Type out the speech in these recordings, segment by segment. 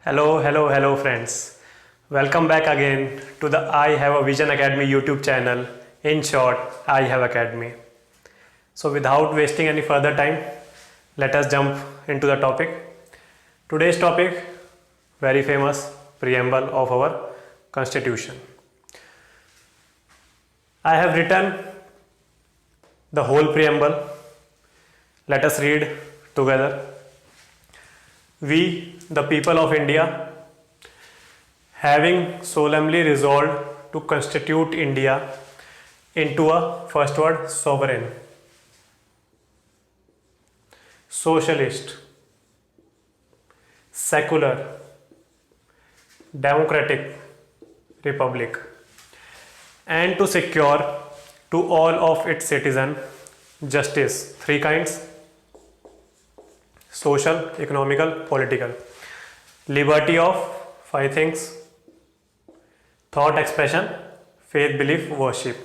Hello, friends. Welcome back again to the I Have a Vision Academy YouTube channel. In short, I Have Academy. So, without wasting any further time, let us jump into the topic. Today's topic, very famous preamble of our Constitution. I have written the whole preamble. Let us read together. We, the people of India, having solemnly resolved to constitute India into a first word sovereign, socialist, secular, democratic republic, and to secure to all of its citizens justice, three kinds: social, economical, political, liberty of five things: thought expression, faith, belief, worship,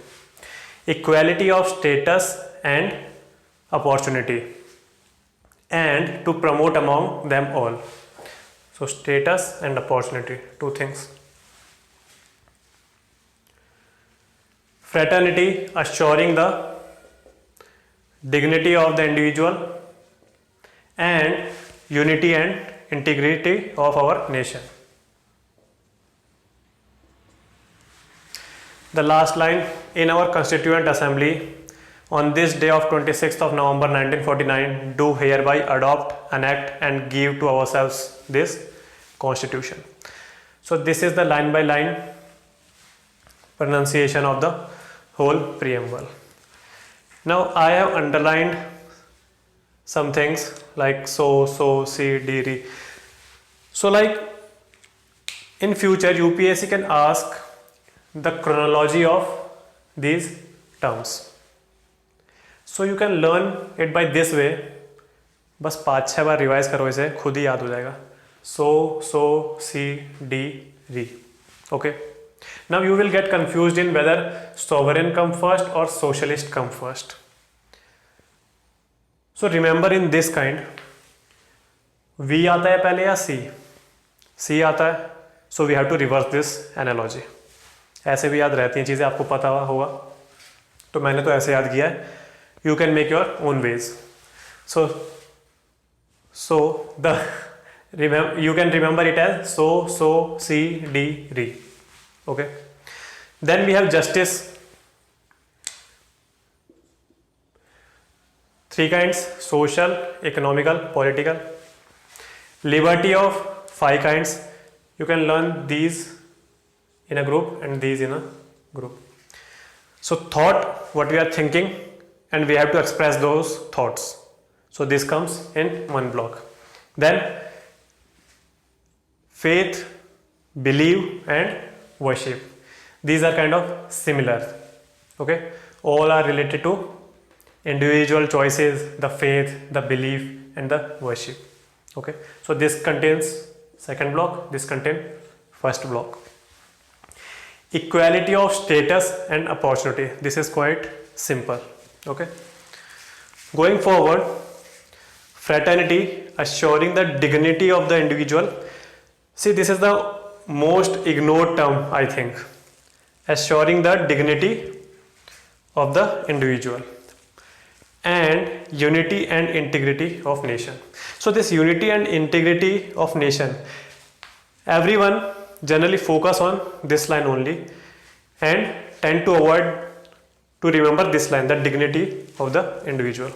equality of status and opportunity, and to promote among them all. So, status and opportunity, two things. Fraternity, assuring the dignity of the individual and unity and integrity of our nation. The last line, in our Constituent Assembly on this day of 26th of November 1949 do hereby adopt, enact and give to ourselves this Constitution. So this is the line by line pronunciation of the whole preamble. Now I have underlined some things like so, see, d, re. So like in future UPSC can ask the chronology of these terms. So you can learn it by this way. बस 5-6 बार revise करो, इसे खुद ही याद हो जाएगा. So, see, d, re. Okay. Now you will get confused in whether sovereign come first or socialist come first. So remember in this kind, V आता है पहले या C आता है. So we have to reverse this analogy. ऐसे भी याद रहती हैं चीज़ें, आपको पता होगा, तो मैंने तो ऐसे याद किया है. You can make your own ways. So you can remember it as so, see, d, re. Okay. Then we have justice. Three kinds: social, economical, political. Liberty of five kinds. You can learn these in a group and these in a group. So thought, what we are thinking, and we have to express those thoughts. So this comes in one block. Then faith, believe and worship. These are kind of similar. Okay. All are related to individual choices, the faith, the belief and the worship. Okay. So this contains second block, this contains first block. Equality of status and opportunity. This is quite simple. Okay. Going forward, fraternity, assuring the dignity of the individual. See, this is the most ignored term, I think. Assuring the dignity of the individual and unity and integrity of nation. So this unity and integrity of nation, everyone generally focus on this line only and tend to avoid to remember this line, the dignity of the individual.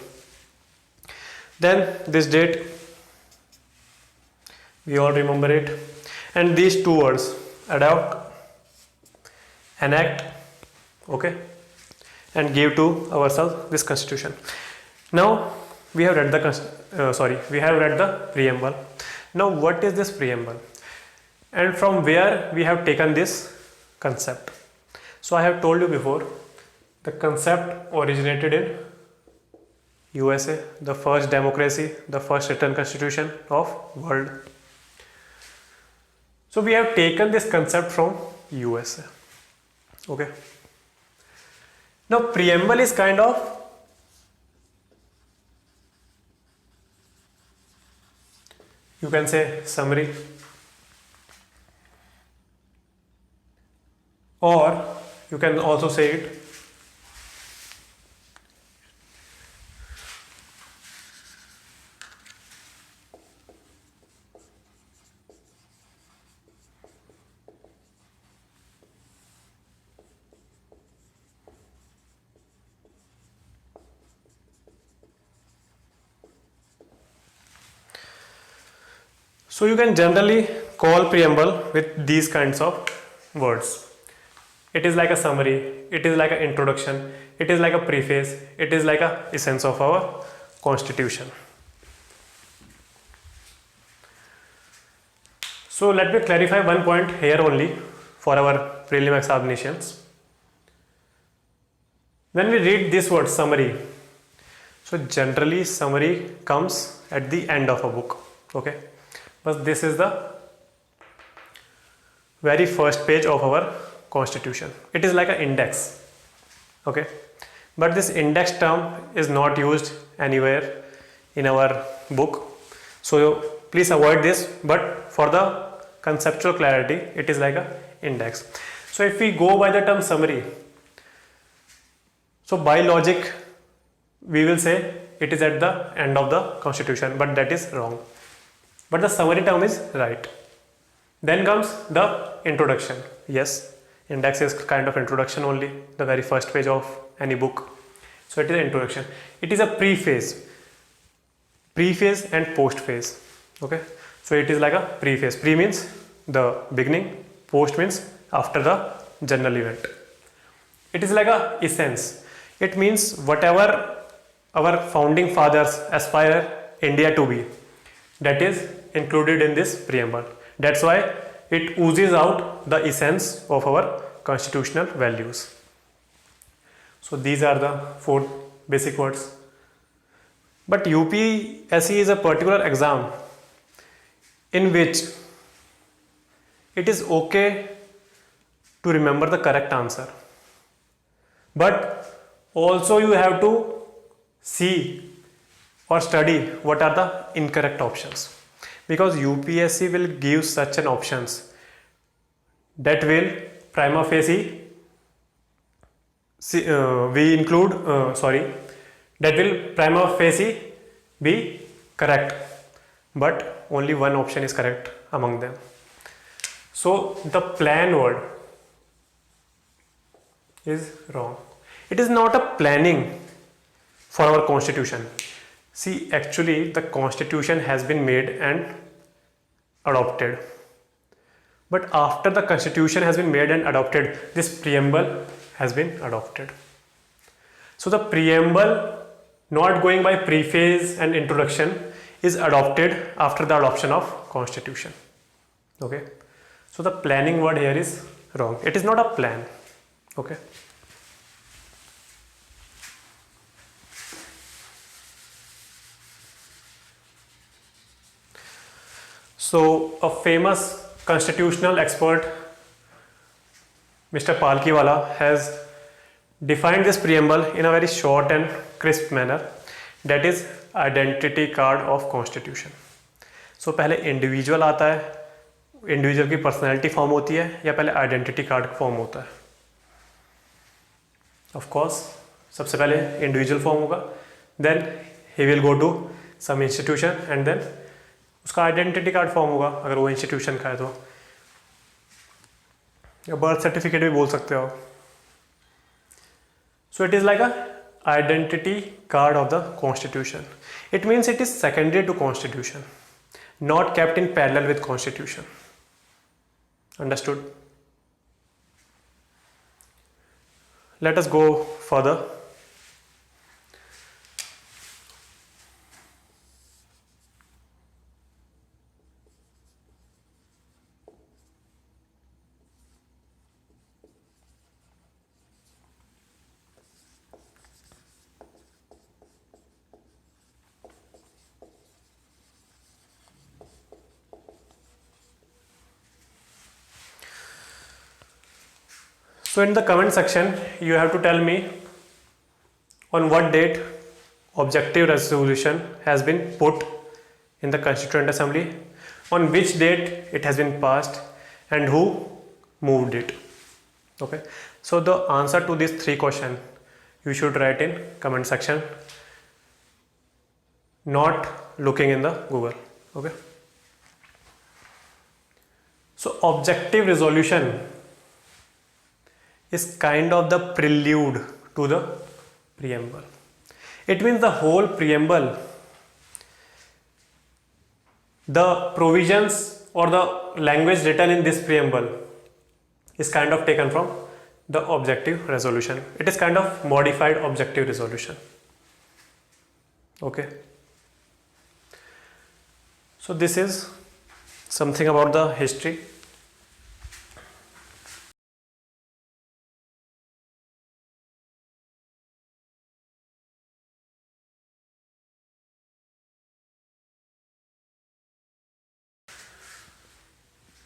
Then this date, we all remember it, and these two words, adopt, enact, okay, and give to ourselves this Constitution. Now we have read the preamble. Now what is this preamble and from where we have taken this concept? So I have told you before, the concept originated in USA, the first democracy, the first written constitution of world. So we have taken this concept from USA. Okay. Now preamble is kind of you can say summary, or you can also say it so you can generally call preamble with these kinds of words. It is like a summary, it is like an introduction, it is like a preface, it is like a essence of our constitution. So let me clarify one point here only for our prelim examinations. When we read this word summary, so generally summary comes at the end of a book, okay, but this is the very first page of our constitution. It is like an index, okay, but this index term is not used anywhere in our book, so please avoid this, but for the conceptual clarity it is like a index. So if we go by the term summary, so by logic we will say it is at the end of the constitution, but that is wrong, but the summary term is right. Then comes the introduction. Yes, index is kind of introduction only, the very first page of any book, so it is an introduction. It is a preface and postphase, okay, so it is like a preface. Pre means the beginning, post means after the general event. It is like a essence. It means whatever our founding fathers aspire India to be, that is included in this preamble. That's why it oozes out the essence of our constitutional values. So these are the 4 basic words. But UPSC is a particular exam in which it is okay to remember the correct answer, but also you have to see or study what are the incorrect options, because UPSC will give such an options that will prima facie that will prima facie be correct, but only one option is correct among them. So the plan word is wrong. It is not a planning for our constitution. See, actually the constitution has been made and adopted, but after the constitution has been made and adopted, this preamble has been adopted. So the preamble, not going by preface and introduction, is adopted after the adoption of constitution, okay. So the planning word here is wrong. It is not a plan, okay. So a famous constitutional expert, Mr. Palkiwala, has defined this preamble in a very short and crisp manner, that is identity card of constitution. So पहले individual आता है, individual की personality form होती है, या पहले identity card form होता है? ऑफ कोर्स सबसे पहले इंडिविजुअल फॉर्म होगा, then he will go to some institution and then उसका आइडेंटिटी कार्ड फॉर्म होगा अगर वो इंस्टीट्यूशन का है तो, या बर्थ सर्टिफिकेट भी बोल सकते हो. सो it is like a identity card of the constitution. It means it is secondary to constitution, not kept in parallel with constitution. Understood? Let us go further. So in the comment section, you have to tell me on what date objective resolution has been put in the Constituent Assembly, on which date it has been passed, and who moved it. Okay, so the answer to these three questions you should write in comment section, not looking in the Google. Okay, so objective resolution is kind of the prelude to the preamble. It means the whole preamble, the provisions or the language written in this preamble is kind of taken from the objective resolution. It is kind of modified objective resolution. Okay, so this is something about the history.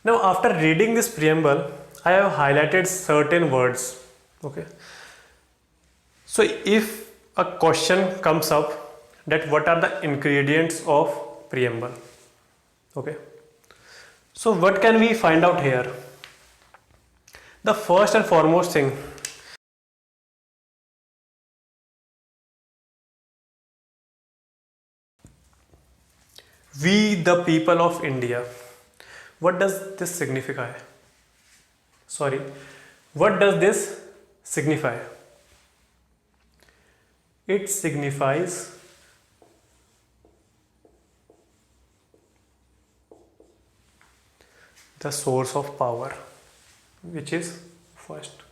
Now after reading this preamble, I have highlighted certain words. Okay, so if a question comes up that what are the ingredients of preamble, okay, so what can we find out here? The first and foremost thing, we the people of India. What does this signify? Sorry, what does this signify? It signifies the source of power, which is first.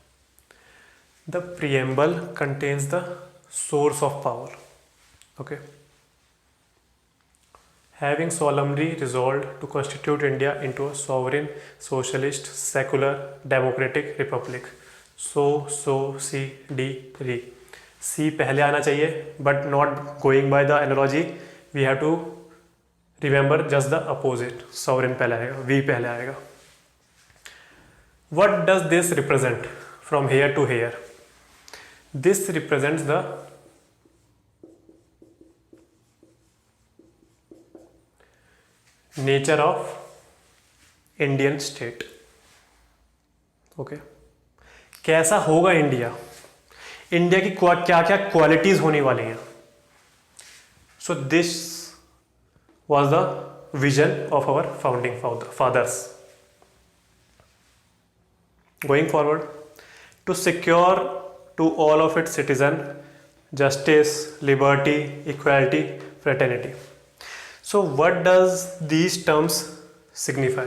The preamble contains the source of power. Okay. Having solemnly resolved to constitute India into a sovereign, socialist, secular, democratic republic. So, C, D, re. C पहले आना चाहिए, but not going by the analogy, we have to remember just the opposite. Sovereign पहले आएगा, V पहले आएगा. What does this represent from here to here? This represents the nature of Indian state. Okay, कैसा होगा India, India की क्या क्या qualities होने वाली हैं. So this was the vision of our founding fathers. Going forward, to secure to all of its citizens justice, liberty, equality, fraternity. So what does these terms signify?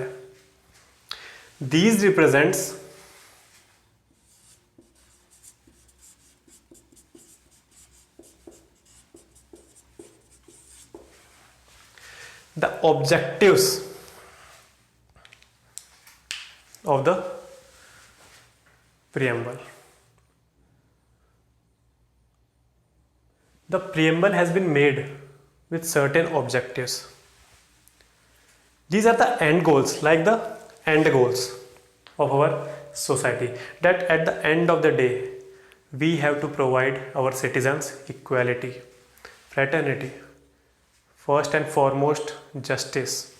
These represents the objectives of the preamble. The preamble has been made with certain objectives. These are the end goals, like the end goals of our society, that at the end of the day we have to provide our citizens equality, fraternity, first and foremost justice,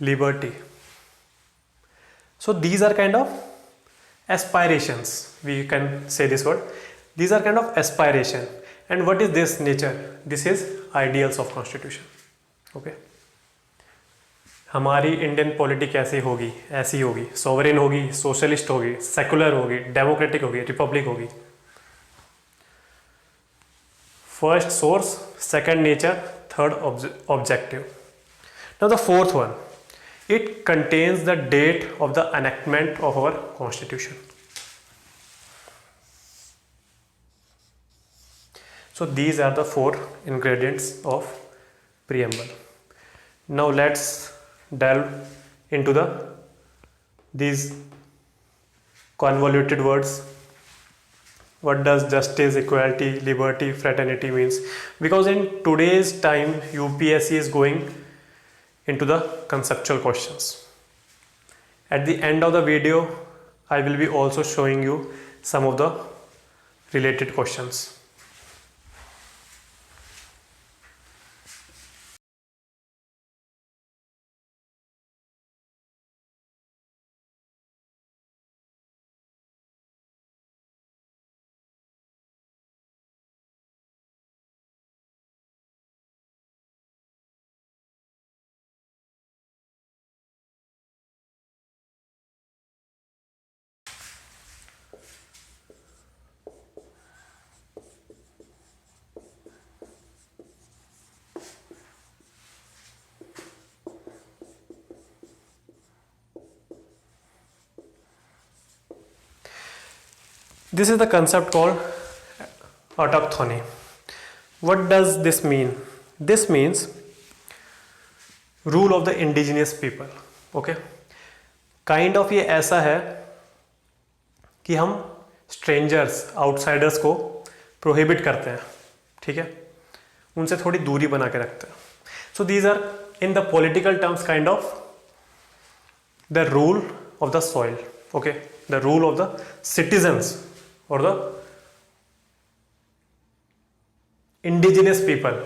liberty. So these are kind of aspirations, we can say this word. These are kind of aspiration. And what is this nature? This is ideals of constitution. Okay, हमारी Indian polity कैसी होगी? ऐसी होगी, sovereign होगी, socialist होगी, secular होगी, democratic होगी, Republic होगी. First source, second nature, third objective. Now the fourth one, it contains the date of the enactment of our constitution. So these are the four ingredients of preamble. Now let's delve into these convoluted words. What does justice, equality, liberty, fraternity means? Because in today's time UPSC is going into the conceptual questions. At the end of the video I will be also showing you some of the related questions. This is the concept called autochthony. What does this mean? This means rule of the indigenous people. Okay, kind of ये ऐसा है कि हम strangers outsiders को prohibit करते हैं, ठीक है, उनसे थोड़ी दूरी बना के रखते हैं. So these are in the political terms kind of the rule of the soil. Okay, the rule of the citizens और the indigenous people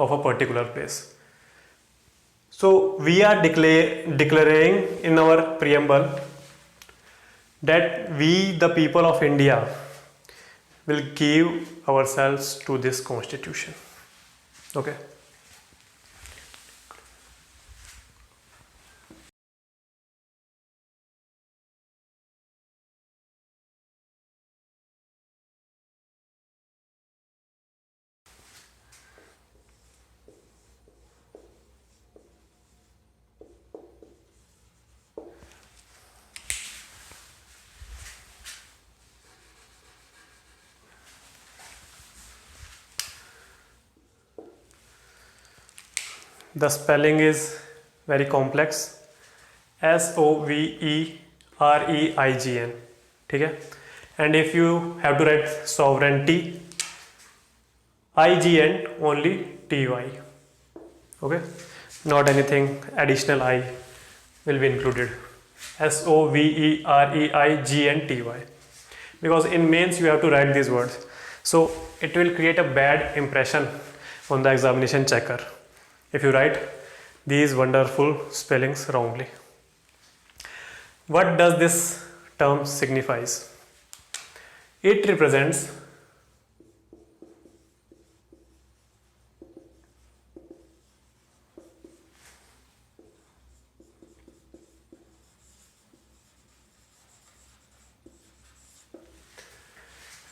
of a particular place. So we are declaring in our preamble that we, the people of India, will give ourselves to this constitution. Okay. The spelling is very complex. SOVEREIGN. ठीक है. And if you have to write sovereignty, IGN only TY. Okay. Not anything additional I will be included. SOVEREIGN TY. Because in mains you have to write these words. So it will create a bad impression on the examination checker if you write these wonderful spellings wrongly. What does this term signifies? It represents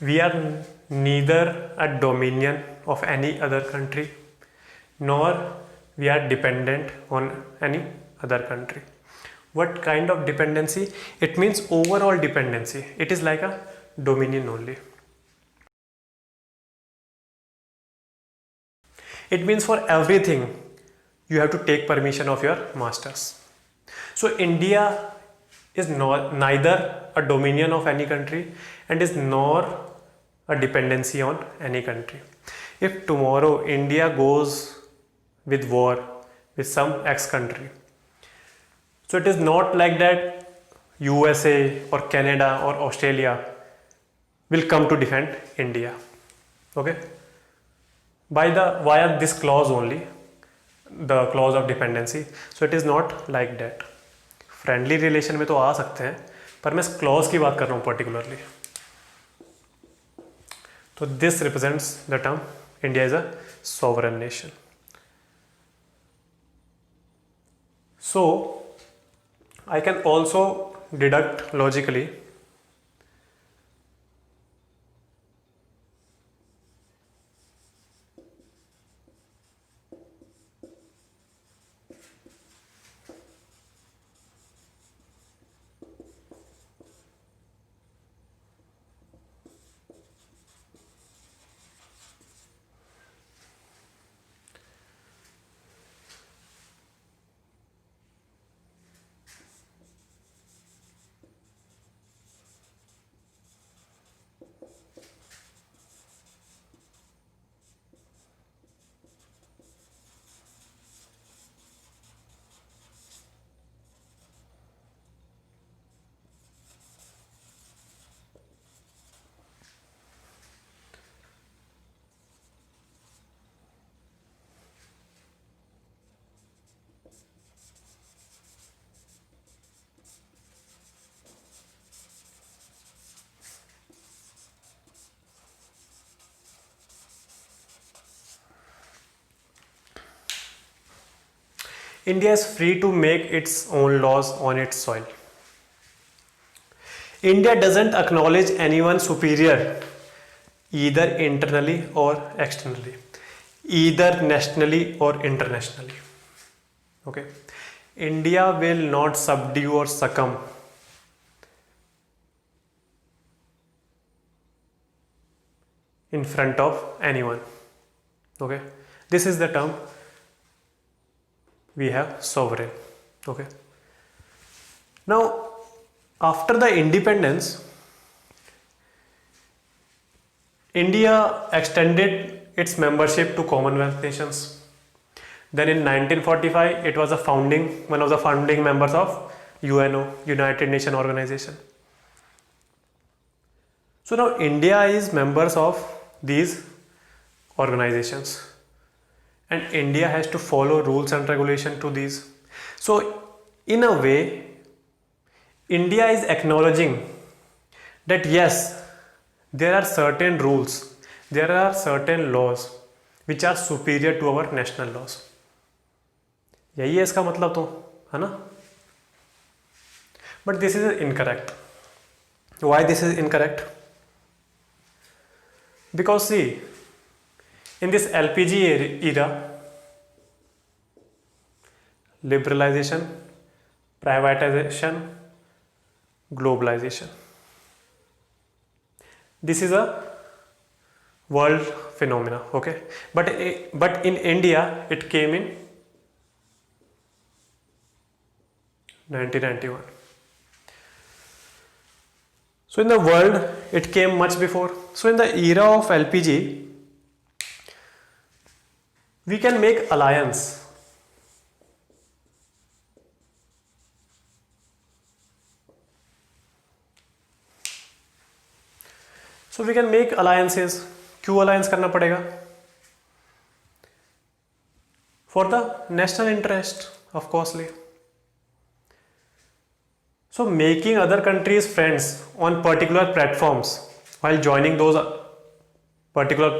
we are neither a dominion of any other country nor we are dependent on any other country. What kind of dependency? It means overall dependency. It is like a dominion only. It means for everything you have to take permission of your masters. So India is neither a dominion of any country and is nor a dependency on any country. If tomorrow India goes with war with some X country, so it is not like that USA or Canada or Australia will come to defend India. Okay, via this clause only, the clause of dependency. So it is not like that. Friendly relation में तो आ सकते हैं, पर मैं इस clause की बात कर रहा हूँ पर्टिकुलरली. तो this represents the term India is a sovereign nation. So I can also deduct logically India is free to make its own laws on its soil. India doesn't acknowledge anyone superior either internally or externally, either nationally or internationally. Okay, India will not subdue or succumb in front of anyone. Okay, this is the term we have sovereign. Okay, now after the independence, India extended its membership to Commonwealth nations. Then in 1945 it was one of the founding members of UNO, United Nations Organization. So now India is members of these organizations, and India has to follow rules and regulation to these. So in a way, India is acknowledging that yes, there are certain rules, there are certain laws which are superior to our national laws. यही है इसका मतलब, तो है ना. But this is incorrect. Why this is incorrect? Because see, in this LPG era, liberalization, privatization, globalization, this is a world phenomena. Okay, but in India it came in 1991. So in the world it came much before. So in the era of LPG, we can make alliance. So we can make alliances. क्यों alliance करना पड़ेगा? For the national interest, of course. So making other countries friends on particular platforms while joining those particular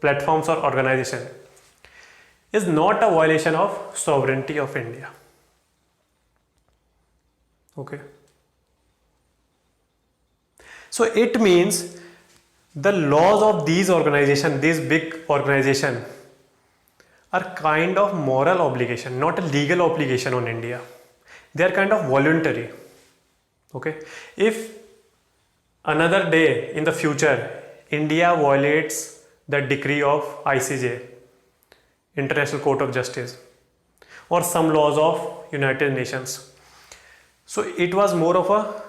platforms or organization is not a violation of sovereignty of India. Okay. So it means the laws of these organizations, these big organizations, are kind of moral obligation, not a legal obligation on India. They are kind of voluntary. Okay, if another day in the future India violates the decree of ICJ, International Court of Justice, or some laws of United Nations, so it was more of a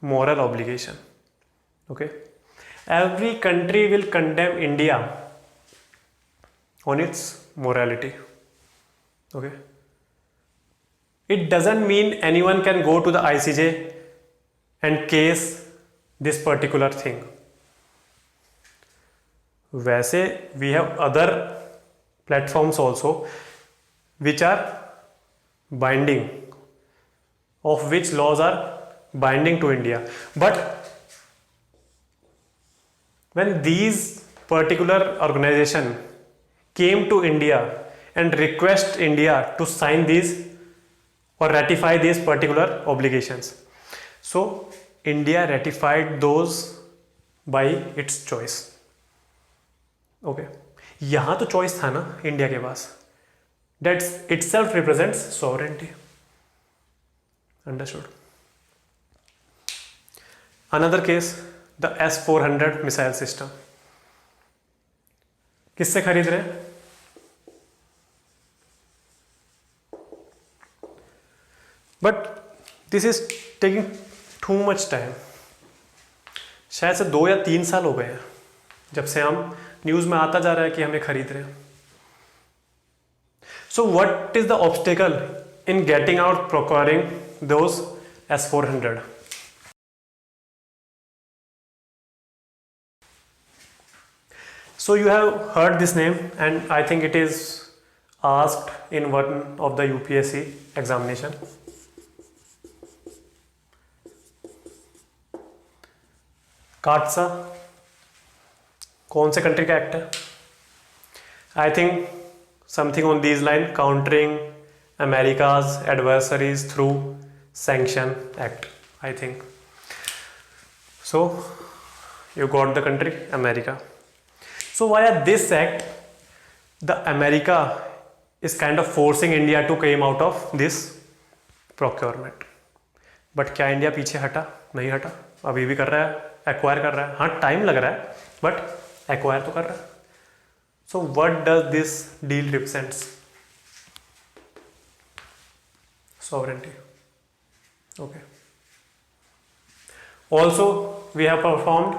moral obligation. Okay, every country will condemn India on its morality. Okay, it doesn't mean anyone can go to the ICJ and case this particular thing. वैसे we have other platforms also which are binding, of which laws are binding to India. But when these particular organization came to India and request India to sign these or ratify these particular obligations, so India ratified those by its choice. Okay, यहाँ तो choice था ना India के पास. That itself represents sovereignty. Understood? Another case, the S-400 missile system. किससे खरीद रहे हैं? But this is taking too much time. शायद से 2 या 3 साल हो गए हैं जब से हम न्यूज़ में आता जा रहा है कि हमें खरीद रहे हैं. So what is the obstacle in getting out procuring those S-400? So you have heard this name, and I think it is asked in one of the UPSC examination. काटसा कौन से कंट्री का एक्ट है? I think something on these line, countering America's adversaries through sanction act, I think. So you got the country America. So via this act, the America is kind of forcing India to come out of this procurement. But क्या India पीछे हटा? नहीं हटा, अभी भी कर रहा है, एक्वायर कर रहा है. हाँ, टाइम लग रहा है, बट एक्वायर तो कर रहा है. So what does this deal represents? Sovereignty. Okay. Also, we have performed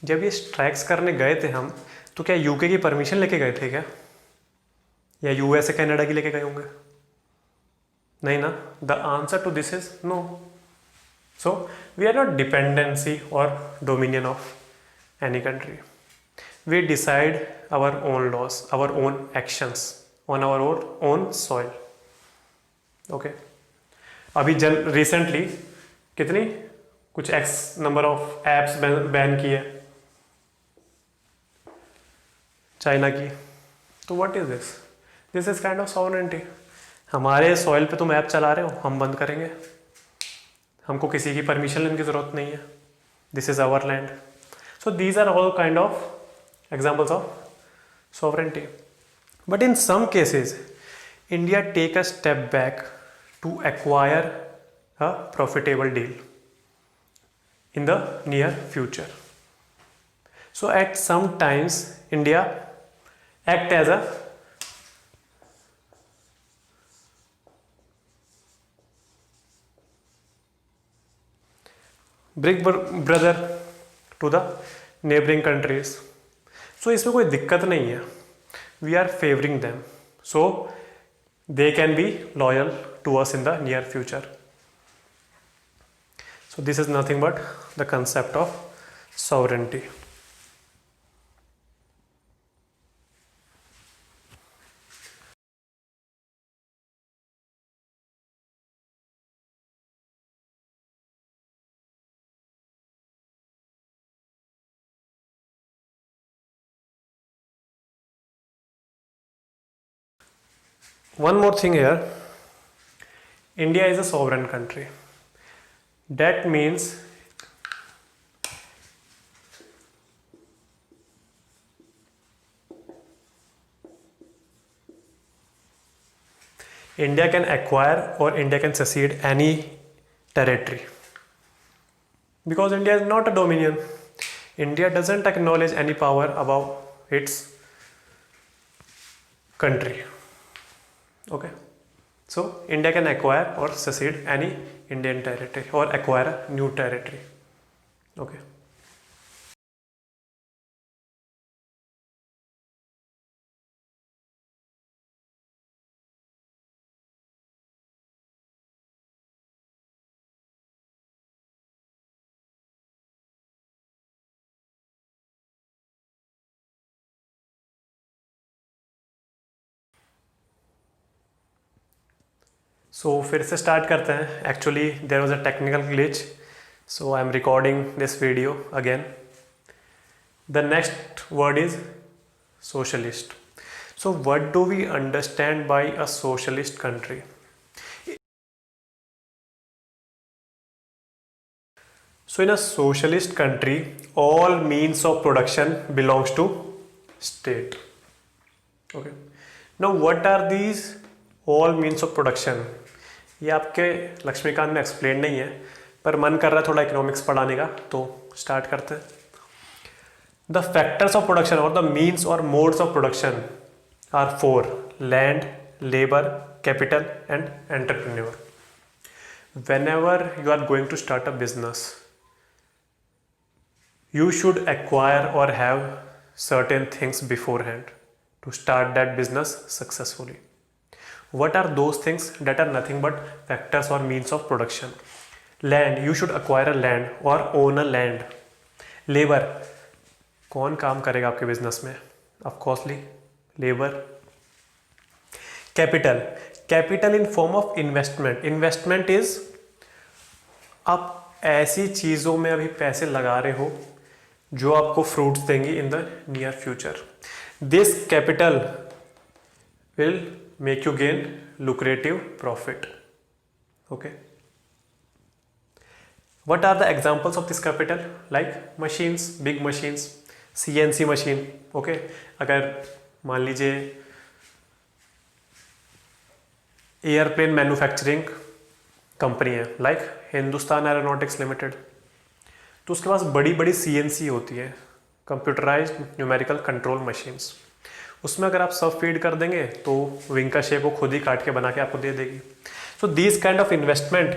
जब ये स्ट्राइक्स करने गए थे हम, तो क्या यूके की परमिशन लेके गए थे क्या, या यूएसए कनाडा की लेके गए होंगे? नहीं ना. The answer to this is no. So we are not dependency or dominion of any country. We decide our own laws, our own actions on our own soil. Okay. अभी recently कितनी कुछ x number of apps ban की है China की. तो what is this? This is kind of sovereignty. हमारे soil पे तुम ऐप चला रहे हो, हम बंद करेंगे. हमको किसी की परमिशन लेने की जरूरत नहीं है. This is our land. So these are all kind of examples of sovereignty. But in some cases, India take a step back to acquire a profitable deal in the near future. So at some times, India act as a big brother to the neighboring countries. सो इसमें कोई दिक्कत नहीं है. We are favouring them so they can be loyal to us in the near future. So this is nothing but the concept of sovereignty. One more thing here, India is a sovereign country. That means India can acquire or India can secede any territory, because India is not a dominion. India doesn't acknowledge any power above its country. Okay, so India can acquire or secede any Indian territory or acquire a new territory. Okay. सो फिर से start करते हैं. Actually there was a technical glitch, so I am recording this video again. The next word is socialist. So what do we understand by a socialist country? So in a socialist country, all means of production belongs to state. Okay. Now what are these all means of production? ये आपके लक्ष्मीकांत में explain नहीं है, पर मन कर रहा है थोड़ा इकोनॉमिक्स पढ़ाने का, तो स्टार्ट करते हैं. द फैक्टर्स ऑफ प्रोडक्शन और द मीन्स और modes of production are 4: land, labour, capital and entrepreneur. whenever you are going to start a business, you should acquire or have certain things beforehand to start that business successfully. What are those things? That are nothing but factors or means of production. Land, you should acquire a land or own a land. Labor, कौन काम करेगा आपके business में? Of course, labor. Capital, capital in form of investment. Investment is आप ऐसी चीज़ों में अभी पैसे लगा रहे हो जो आपको फ्रूट्स देंगी इन the near future. This capital will make you gain lucrative profit. Okay. What are the examples of this capital? Like machines, big machines, CNC machine. Okay. अगर मान लीजिए एयरप्लेन मैन्युफैक्चरिंग कंपनी है लाइक हिंदुस्तान एरोनॉटिक्स लिमिटेड, तो उसके पास बड़ी बड़ी CNC होती है, कंप्यूटराइज्ड न्यूमेरिकल कंट्रोल मशीन्स। उसमें अगर आप सब फीड कर देंगे तो विंग का शेप वो खुद ही काट के बना के आपको दे देगी। So this kind of investment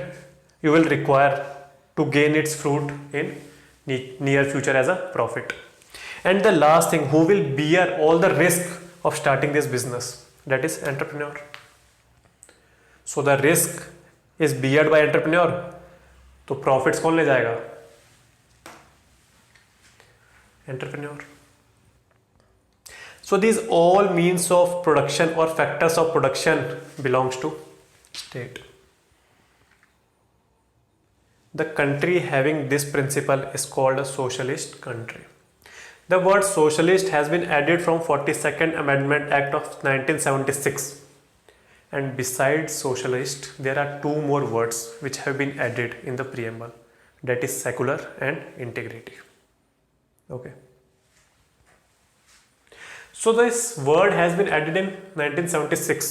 you will require to gain its fruit in near future as a profit. And the last thing, who will bear all the risk of starting this business, that is entrepreneur. So the risk is beared by entrepreneur, तो profits कौन ले जाएगा? Entrepreneur. So these all means of production or factors of production belongs to state. The country having this principle is called a socialist country. The word socialist has been added from 42nd Amendment Act of 1976. And besides socialist, there are two more words which have been added in the preamble. That is secular and integrity. Okay. So this word has been added in 1976,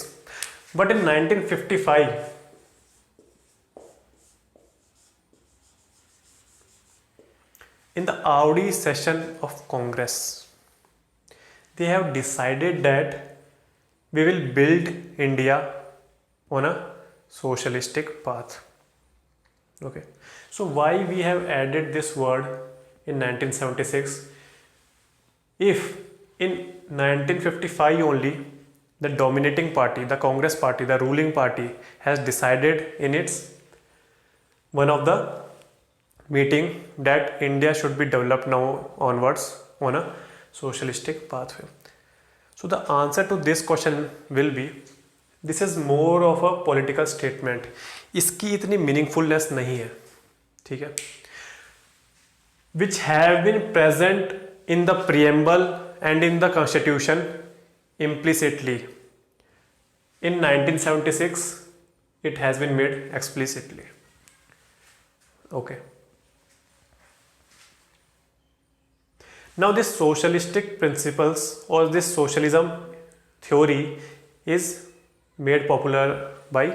but in 1955, in the Audi session of Congress, they have decided that we will build India on a socialistic path. Okay. So why we have added this word in 1976? If in 1955 only the dominating party, the Congress party, the ruling party has decided in its one of the meeting that India should be developed now onwards on a socialistic pathway. So the answer to this question will be, this is more of a political statement. इसकी इतनी meaningfulness नहीं है, ठीक है? Which have been present in the preamble and in the constitution implicitly. In 1976 it has been made explicitly. Okay. Now this socialistic principles or this socialism theory is made popular by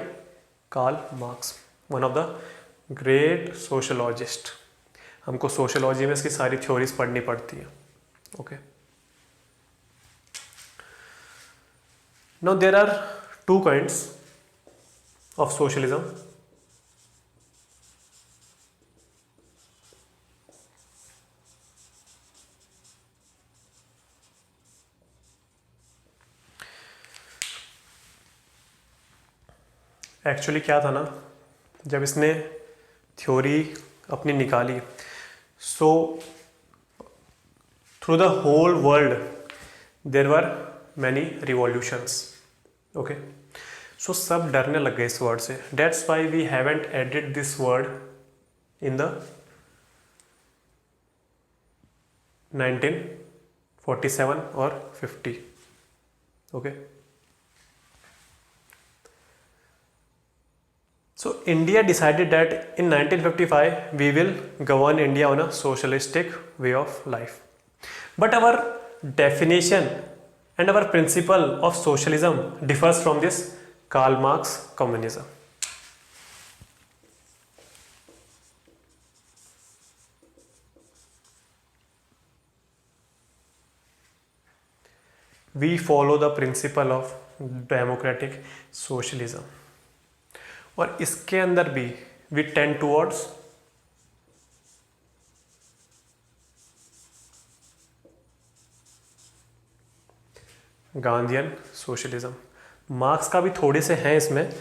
Karl Marx, one of the great sociologist. हमको sociology में इसकी सारी theories पढ़नी पड़ती है. Okay. Now there are two kinds of socialism. Actually क्या था ना, जब इसने थ्योरी अपनी निकाली, so through the whole world there were many revolutions. Okay, so सब डरने लग गए इस वर्ड से. That's why we haven't added this word in the 1947 और 50. Okay, so India decided that in 1955 we will govern India on a socialistic way of life. But our definition and our principle of socialism differs from this Karl Marx communism. We follow the principle of democratic socialism. और इसके अंदर भी we tend towards Gandhian socialism. Marx का भी थोड़े से हैं इसमें,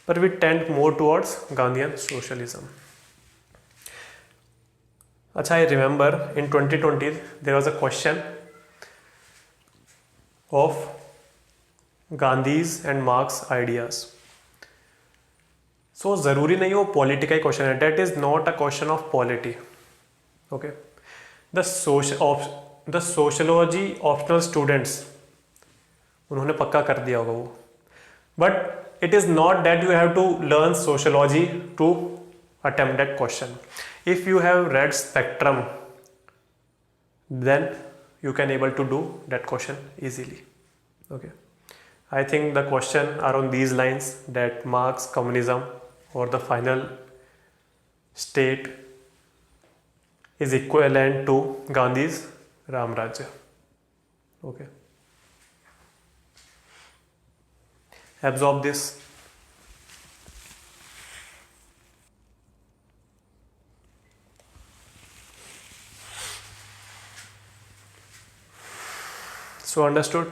पर we tend more towards Gandhian socialism. अच्छा, I remember in 2020 there was a question of Gandhi's and Marx ideas. So ज़रूरी नहीं वो पॉलिटी का ही क्वेश्चन है. That is not a question of polity. Okay, the sociology optional students उन्होंने पक्का कर दिया होगा वो. But it is not that you have to learn sociology to attempt that question. If you have read spectrum then you can able to do that question easily. Okay, I think the question are on these lines, that Marx, communism or the final state is equivalent to Gandhi's Ram Rajya. Okay. Absorb this. So understood?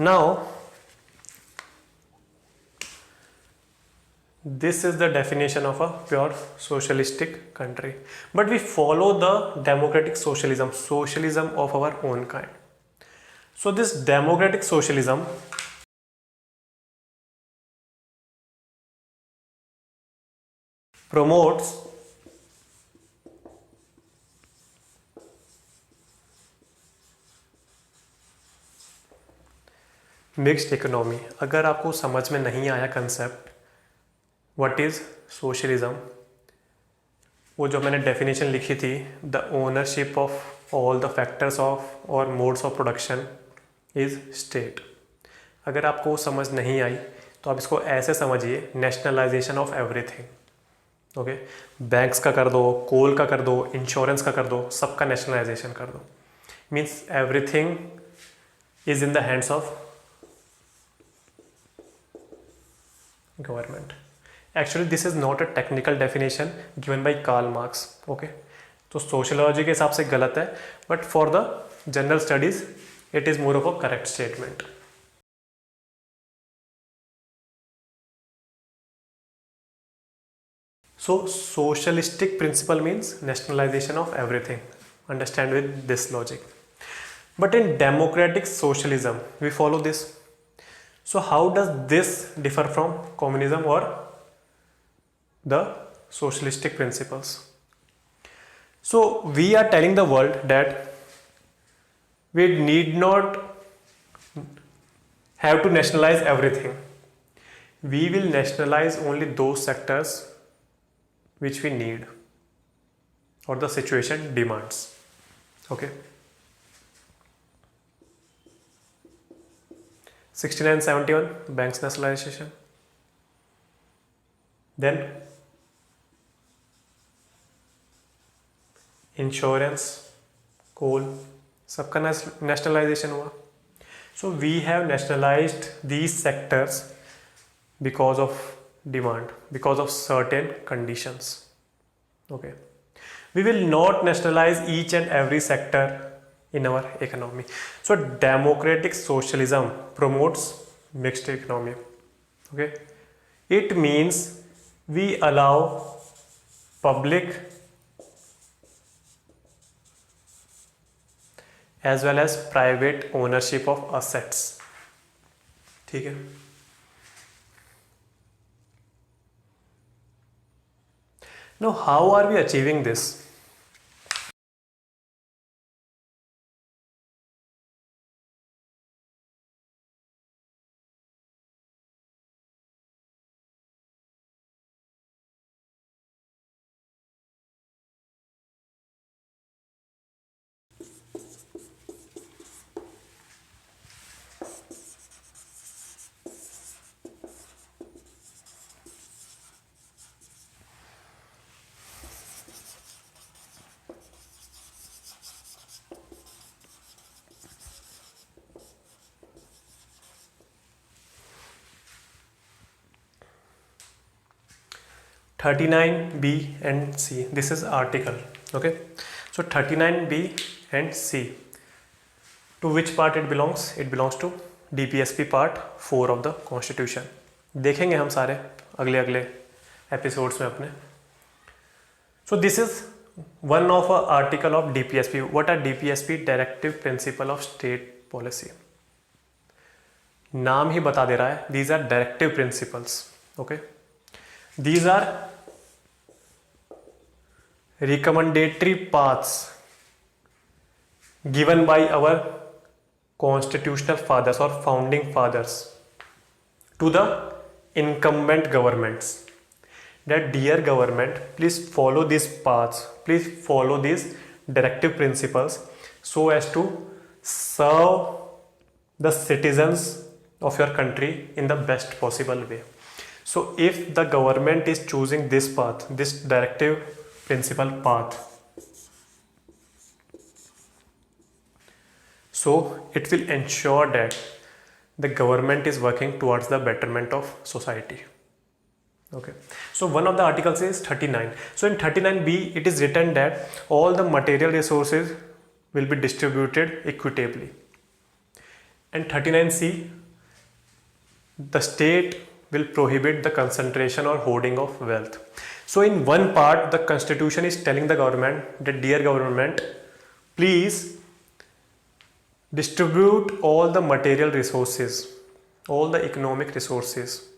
Now, this is the definition of a pure socialistic country. But we follow the democratic socialism, socialism of our own kind. So this democratic socialism promotes mixed economy. अगर आपको समझ में नहीं आया concept what is socialism, वो जो मैंने definition लिखी थी, the ownership of all the factors of or modes of production is state. अगर आपको समझ नहीं आई तो आप इसको ऐसे समझिए, nationalisation of everything. Okay, banks का कर दो, कोल का कर दो, इंश्योरेंस का कर दो, सबका नेशनलाइजेशन कर दो. Means everything is in the hands of government. Actually this is not a technical definition given by Karl Marx. Okay, तो सोशलॉजी के हिसाब से गलत है, but for the general studies it is more of a correct statement. So socialistic principle means nationalization of everything. Understand with this logic. But in democratic socialism we follow this. So how does this differ from communism or the socialistic principles? So we are telling the world that we need not have to nationalize everything. We will nationalize only those sectors which we need or the situation demands. Okay. 6971 banks nationalization. Then insurance, coal, सबका nationalisation हुआ. So we have nationalised these sectors because of demand, because of certain conditions. Okay, we will not nationalise each and every sector in our economy. So democratic socialism promotes mixed economy. Okay, it means we allow public as well as private ownership of assets. ठीक है. Now how are we achieving this? (39) B and C. This is article. Okay, so 39 B and C. To which part it belongs? It belongs to DPSP part 4 of the Constitution. देखेंगे हम सारे अगले episodes में अपने. So this is one of a article of DPSP. What are DPSP? Directive Principle of State Policy. नाम ही बता दे रहा है. These are directive principles. Okay. These are recommendatory paths given by our constitutional fathers or founding fathers to the incumbent governments, that dear government, please follow these paths, please follow these directive principles so as to serve the citizens of your country in the best possible way. So if the government is choosing this path, this directive principle path, so it will ensure that the government is working towards the betterment of society. Okay, so one of the articles is 39. So in 39b it is written that all the material resources will be distributed equitably, and 39c, the state will prohibit the concentration or hoarding of wealth. So in one part the constitution is telling the government that, dear government, please distribute all the material resources, all the economic resources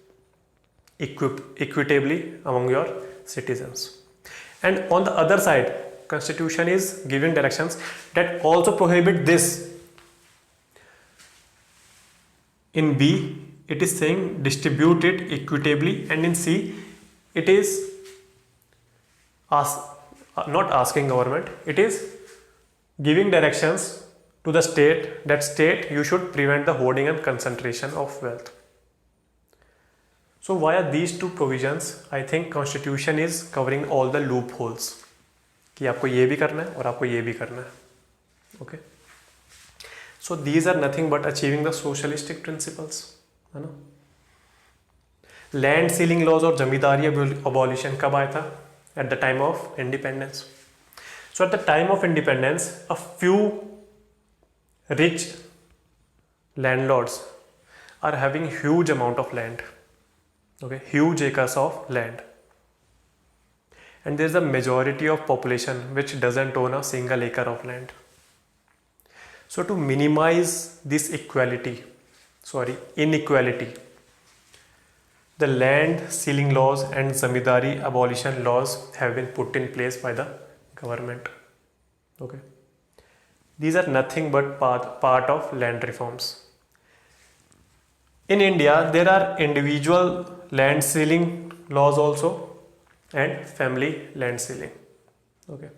equitably among your citizens. And on the other side, constitution is giving directions that also prohibit this. In B it is saying distribute it equitably, and in C it is not asking government, it is giving directions to the state that, state, you should prevent the hoarding and concentration of wealth. So via these two provisions, I think constitution is covering all the loopholes कि आपको ये भी करना है और आपको ये भी करना है. Okay. So these are nothing but achieving the socialistic principles, है ना. लैंड सीलिंग लॉज और जमींदारी अबॉलिशन कब आया था? At the time of independence. So at the time of independence a few rich landlords are having huge amount of land, okay, huge acres of land, and there is a majority of population which doesn't own a single acre of land. So to minimize this inequality, the land ceiling laws and zamindari abolition laws have been put in place by the government. Okay, these are nothing but part of land reforms. In India, there are individual land ceiling laws also and family land ceiling. Okay.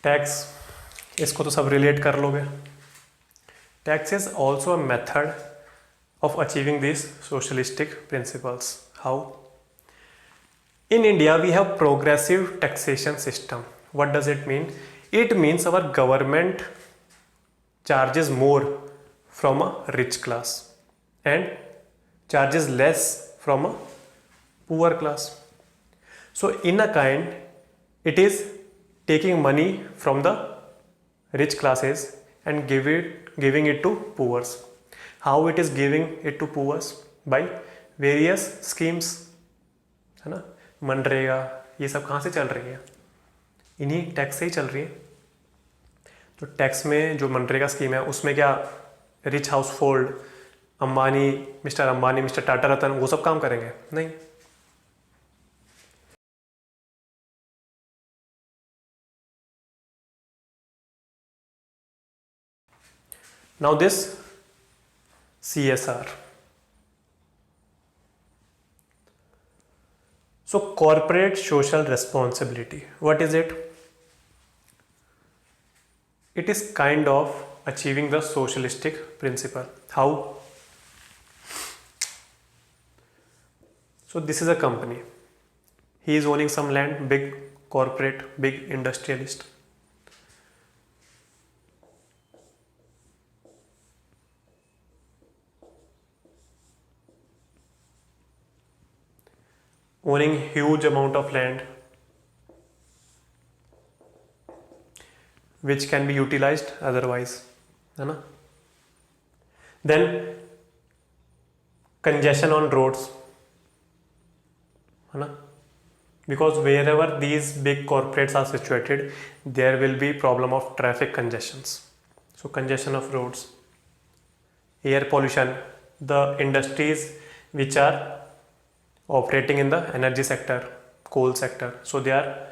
Tax, इसको तो सब relate कर लोगे. Tax is also a method of achieving these socialistic principles. How? In India, we have progressive taxation system. What does it mean? It means our government charges more from a rich class and charges less from a poor class. So in a kind, it is taking money from the rich classes and giving it to poor. How it is giving it to poor? By various schemes, है ना. मनरेगा ये सब कहाँ से चल रही है? इन्हीं टैक्स से ही चल रही है. तो टैक्स में जो मनरेगा स्कीम है उसमें क्या rich household, Ambani, mister Tata Ratan, वो सब काम करेंगे? नहीं. Now this CSR. So corporate social responsibility, what is it? It is kind of achieving the socialistic principle. How? So this is a company. He is owning some land, big corporate, big industrialist. Owning huge amount of land which can be utilized otherwise, है ना. Then congestion on roads, है ना, because wherever these big corporates are situated there will be problem of traffic congestions. So congestion of roads. Air pollution, the industries which are operating in the energy sector, coal sector, so they are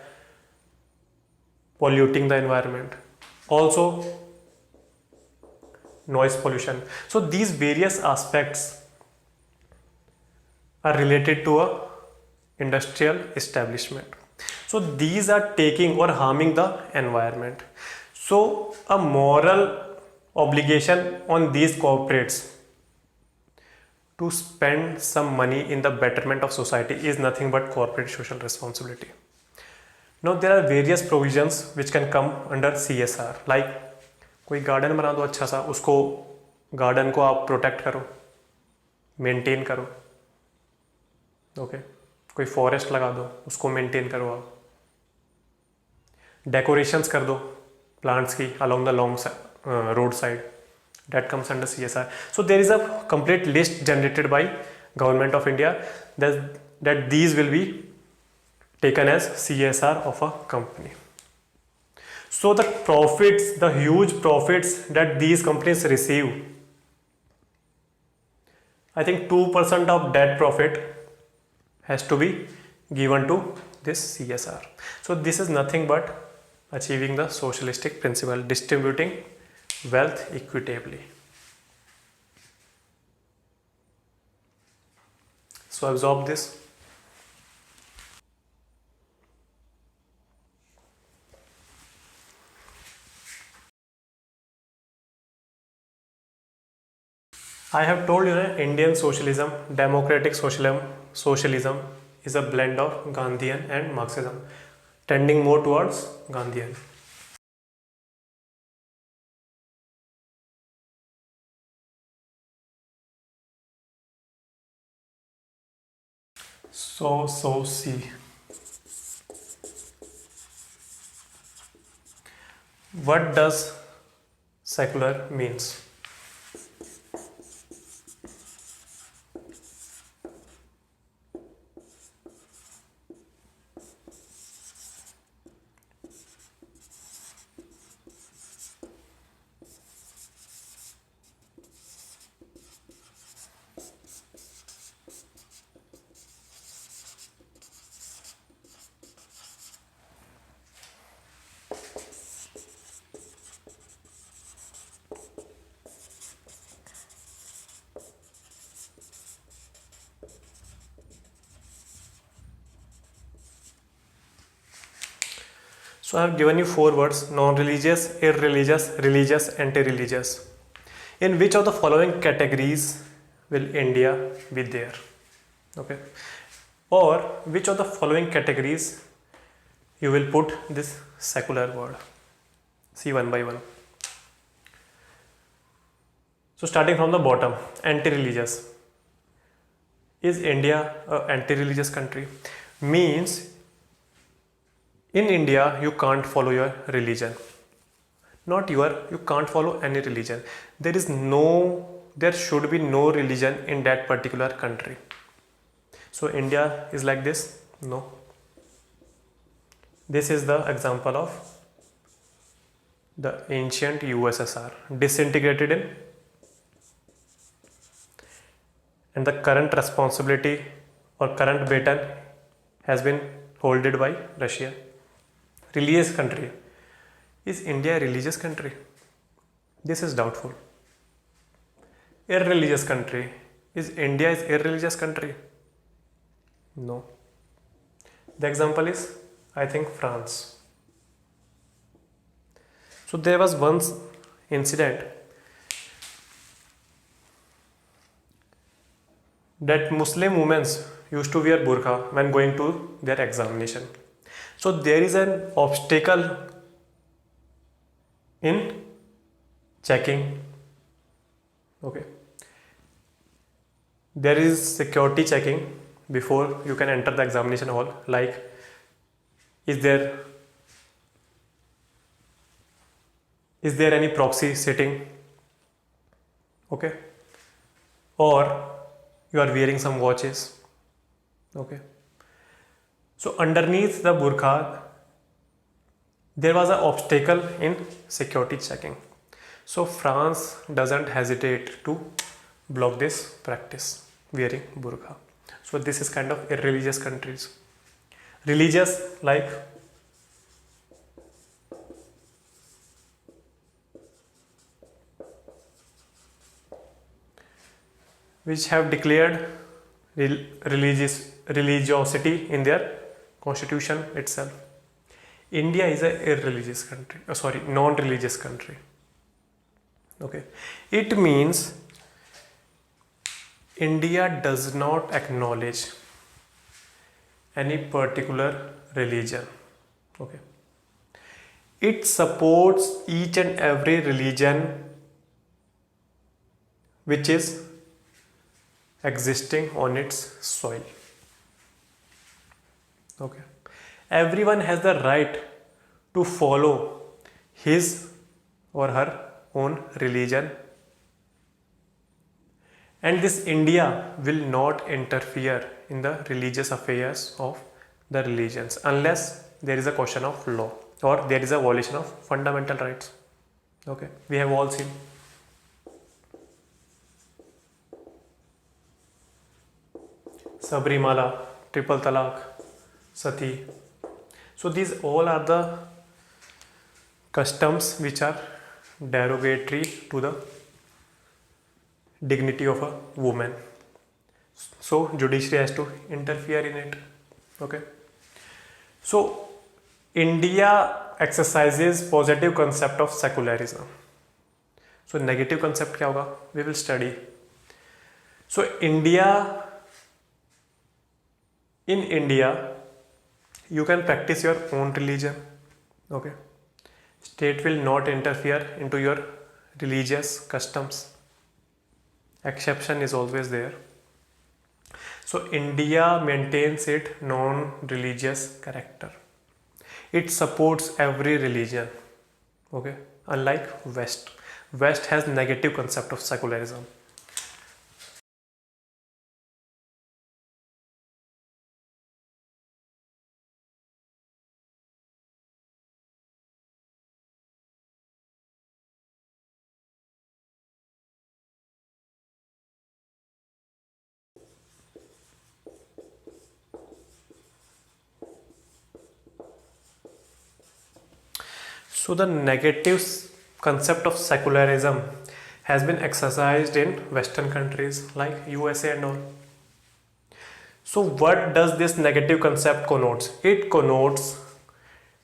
polluting the environment. Also noise pollution. So these various aspects are related to a industrial establishment. So these are taking or harming the environment. So a moral obligation on these corporates to spend some money in the betterment of society is nothing but corporate social responsibility. Now there are various provisions which can come under CSR, like कोई garden बना दो अच्छा सा, उसको garden को आप protect करो, maintain करो, ओके कोई फॉरेस्ट लगा दो, उसको मेंटेन करो आप, डेकोरेशंस कर दो प्लांट्स की along the long road side, that comes under CSR. So there is a complete list generated by Government of India that these will be taken as CSR of a company. So the profits, the huge profits that these companies receive, I think 2% of that profit has to be given to this CSR. So this is nothing but achieving the socialistic principle, distributing wealth equitably. So absorb this. I have told you that Indian socialism, democratic socialism is a blend of Gandhian and Marxism, tending more towards Gandhian. So see, what does secular means? So I have given you 4 words: non-religious, irreligious, religious, anti-religious. In which of the following categories will India be there? Okay. Or which of the following categories you will put this secular word? See one by one. So starting from the bottom, anti-religious. Is India an anti-religious country? Means in India, you can't follow your religion. You can't follow any religion. There should be no religion in that particular country. So India is like this? No. This is the example of the ancient USSR, disintegrated in, and the current responsibility or current baton has been holded by Russia. Religious country. Is India a religious country? This is doubtful. Irreligious country. Is India is irreligious country? No. The example is, I think, France. So there was once incident that Muslim women used to wear burqa when going to their examination. So there is an obstacle in checking. Okay. There is security checking before you can enter the examination hall. Like, is there any proxy sitting? Okay. Or you are wearing some watches. Okay. So underneath the burqa, there was an obstacle in security checking. So France doesn't hesitate to block this practice, wearing burqa. So this is kind of irreligious countries. Religious, like which have declared religiosity in their constitution itself. India is a irreligious country, non-religious country. Okay, it means India does not acknowledge any particular religion. Okay, it supports each and every religion which is existing on its soil. Okay, everyone has the right to follow his or her own religion, and this India will not interfere in the religious affairs of the religions unless there is a question of law or there is a violation of fundamental rights. Okay, we have all seen. Sabrimala, triple talaq, sati. So these all are the customs which are derogatory to the dignity of a woman. So judiciary has to interfere in it. Okay, so India exercises positive concept of secularism. So negative concept क्या होगा, we will study. So in India you can practice your own religion. Okay, state will not interfere into your religious customs. Exception is always there. So India maintains its non-religious character. It supports every religion. Okay, unlike West has negative concept of secularism. So the negative concept of secularism has been exercised in Western countries like USA and all. So what does this negative concept connotes? It connotes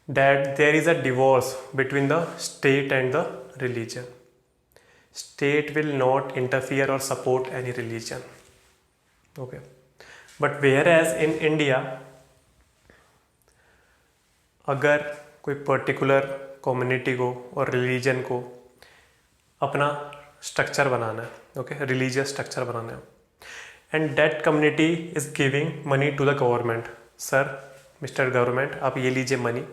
that there is a divorce between the state and the religion. State will not interfere or support any religion. Okay, but whereas in India, अगर कोई particular community को और religion को अपना structure बनाना है, okay, religious structure बनाना है, and that community is giving money to the government, sir mister government आप ये लीजिए मनी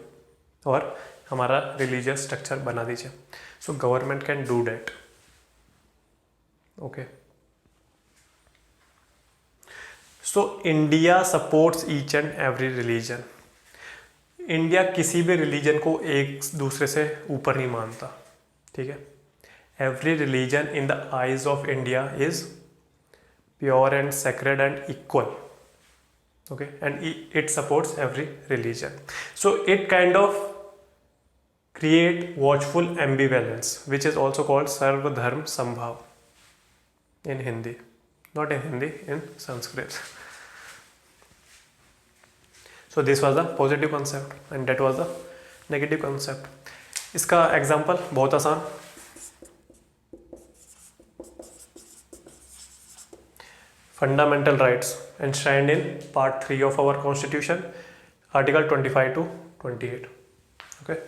और हमारा रिलीजियस स्ट्रक्चर बना दीजिए. So government can do that. Okay, so India supports each and every religion. India किसी भी रिलीजन को एक दूसरे से ऊपर नहीं मानता. ठीक है, every religion in the eyes of India is pure and sacred and equal. Okay, and it supports every religion. So it kind of create watchful ambivalence, which is also called sarvadharm sambhav in Hindi, not in Hindi, in Sanskrit. So this was the positive concept and that was the negative concept. इसका example बहुत आसान. Fundamental rights enshrined in part 3 of our constitution, article 25 to 28. Okay,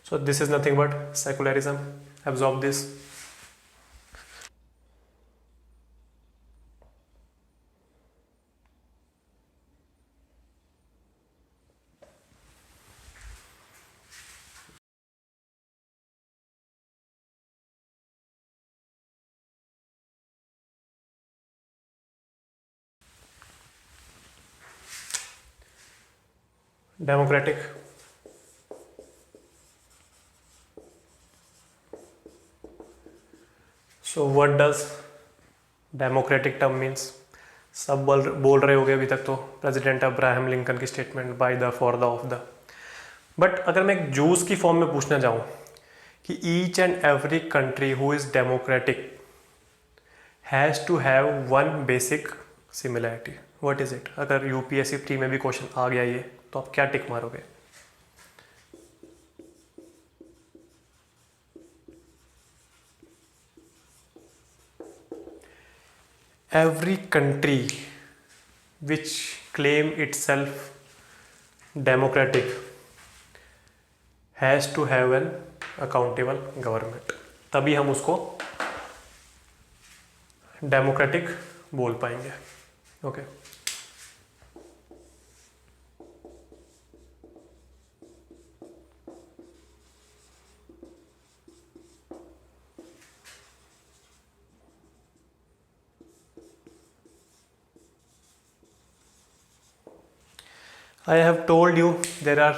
so this is nothing but secularism. Absorb this. Democratic. So what does democratic term means? सब बोल रहे होगे अभी तक तो प्रेसिडेंट अब्राहम लिंकन की statement by the for the of the. But अगर मैं एक जूस की फॉर्म में पूछना चाहूँ कि each and every country who is democratic has to have one basic similarity. What is it? अगर यूपीएससी 3 में भी क्वेश्चन आ गया ये, तो आप क्या टिक मारोगे? Every country which claim itself democratic has to have an accountable government. तभी हम उसको डेमोक्रेटिक बोल पाएंगे. Okay. I have told you there are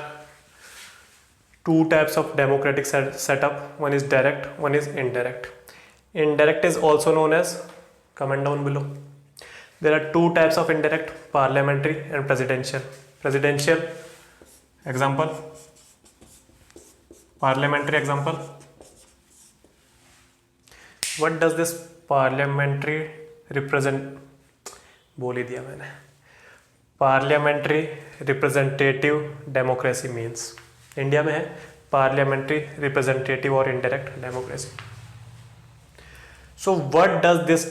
two types of democratic setup. One is direct, one is indirect. Indirect is also known as, comment down below. There are two types of indirect: parliamentary and presidential. Presidential example, parliamentary example. What does this parliamentary represent? बोल ही दिया मैंने. Parliamentary representative democracy means, India में है parliamentary representative और indirect democracy. So what does this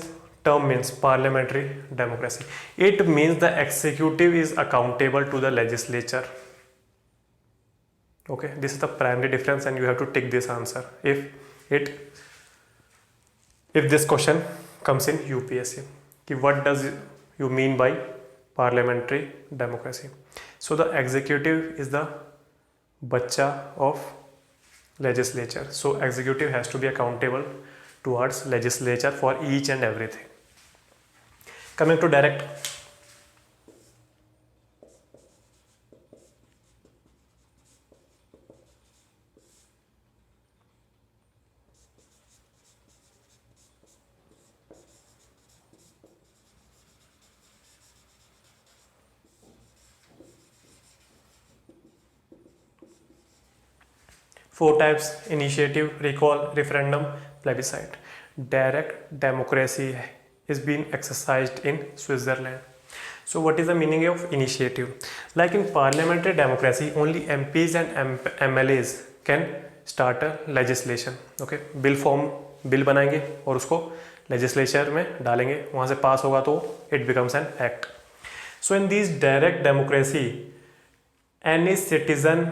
term means? Parliamentary democracy, it means the executive is accountable to the legislature. Okay, this is the primary difference and you have to take this answer if this question comes in UPSC. What does you mean by parliamentary democracy? So the executive is the bacha of legislature, so executive has to be accountable towards legislature for each and everything. Coming to direct, four types: initiative, recall, referendum, plebiscite. Direct democracy is being exercised in Switzerland. So what is the meaning of initiative? Like in parliamentary democracy, only MPs and MLAs can start a legislation. Okay, bill बनाएंगे और उसको legislature में डालेंगे, वहाँ से पास होगा तो it becomes an act. So in this direct democracy, any citizen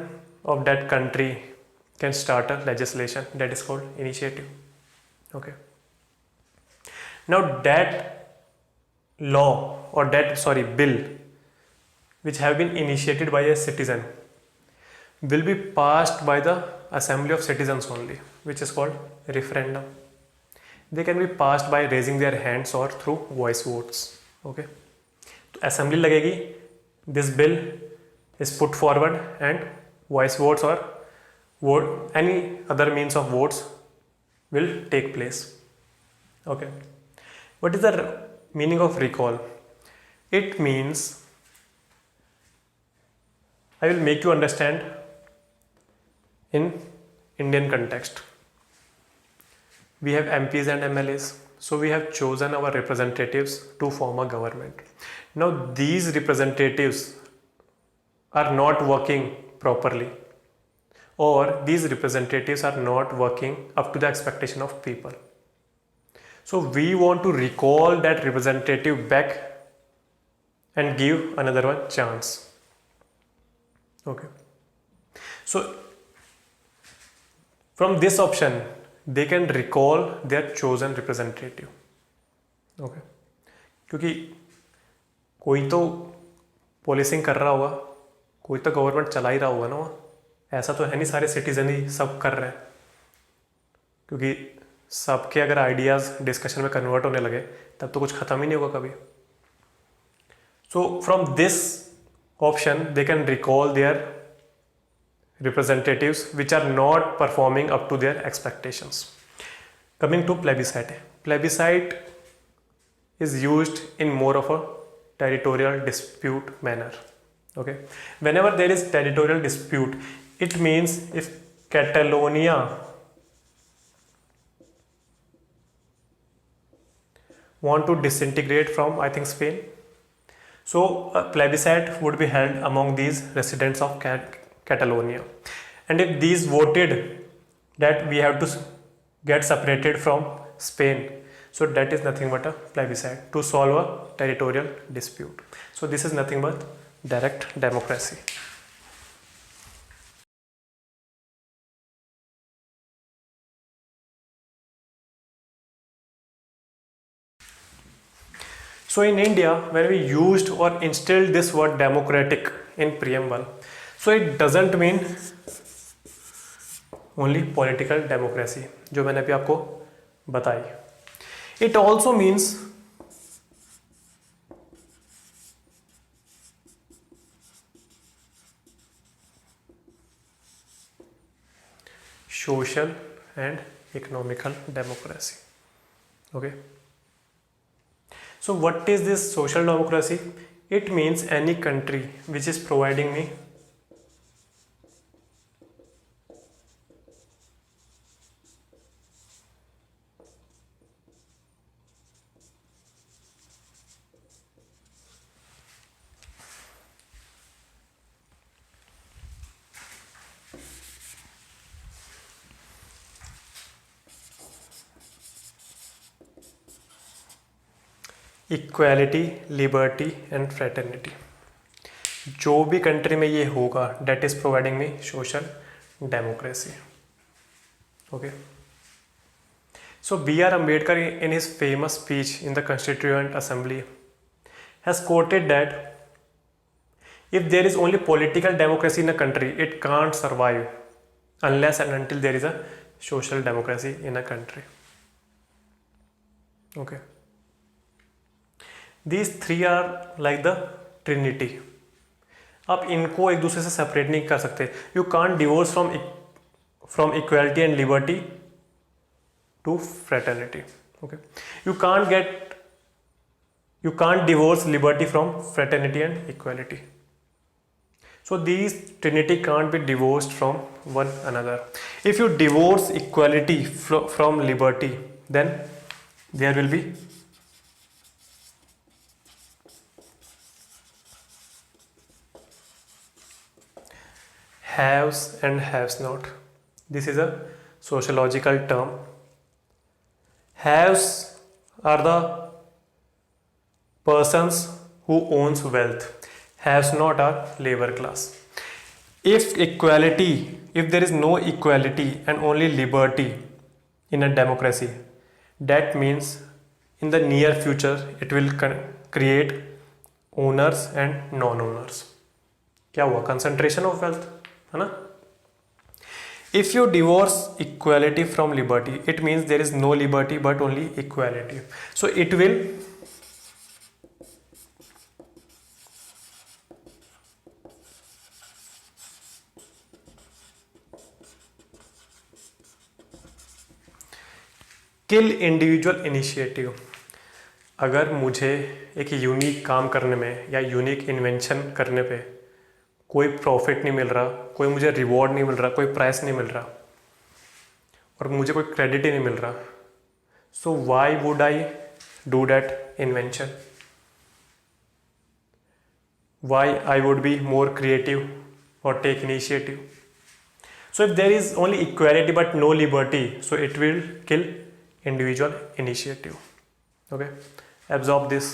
of that country can start a legislation, that is called initiative. Okay. Now that law or bill which have been initiated by a citizen will be passed by the assembly of citizens only, which is called referendum. They can be passed by raising their hands or through voice votes. Okay, तो assembly लगेगी, this bill is put forward and voice votes or vote, any other means of votes will take place. Okay, what is the meaning of recall? It means, I will make you understand in Indian context. We have MPs and MLAs, so we have chosen our representatives to form a government. Now these representatives are not working properly, or these representatives are not working up to the expectation of people. So we want to recall that representative back and give another one chance. Okay, so from this option they can recall their chosen representative. Okay, क्योंकि कोई तो policing कर रहा होगा, कोई तो government चला ही रहा होगा ना, ऐसा तो है नहीं सारे सिटीजन ही सब कर रहे हैं, क्योंकि सबके अगर आइडियाज़ डिस्कशन में कन्वर्ट होने लगे तब तो कुछ ख़त्म ही नहीं होगा कभी. So from this option they can recall their representatives which are not performing up to their expectations. Coming to plebiscite. Plebiscite is used in more of a territorial dispute manner. Okay, whenever there is territorial dispute, it means if Catalonia want to disintegrate from, I think, Spain. So a plebiscite would be held among these residents of Catalonia, and if these voted that we have to get separated from Spain, so that is nothing but a plebiscite to solve a territorial dispute. So this is nothing but direct democracy. So in India, when we used or instilled this word democratic in preamble, so it doesn't mean only political democracy, जो मैंने अभी आपको बताई. It also means social and economical democracy. Okay. So what is this social democracy? It means any country which is providing me equality, liberty and fraternity. जो भी country में ये होगा that is providing me social democracy. Okay. So B R Ambedkar in his famous speech in the constituent assembly has quoted that if there is only political democracy in a country, it can't survive unless and until there is a social democracy in a country. Okay. These three are like the trinity. आप इनको एक दूसरे से separate नहीं कर सकते. You can't divorce from equality and liberty to fraternity. Okay. You can't divorce liberty from fraternity and equality. So these trinity can't be divorced from one another. If you divorce equality from liberty, then there will be haves and haves not. This is a sociological term. Haves are the persons who owns wealth. Haves not are labor class. If there is no equality and only liberty in a democracy, that means in the near future it will create owners and non-owners. क्या हुआ? Concentration of wealth, है ना? If you divorce equality from liberty, it means there is no liberty but only equality. So it will kill individual initiative. अगर मुझे एक unique काम करने में या यूनिक इन्वेंशन करने पे कोई प्रॉफिट नहीं मिल रहा, कोई मुझे रिवॉर्ड नहीं मिल रहा, कोई प्राइस नहीं मिल रहा और मुझे कोई क्रेडिट ही नहीं मिल रहा, so why would I do that invention? Why I would be more creative और take initiative? So if there is only equality but no liberty, so it will kill individual initiative. Okay, absorb this.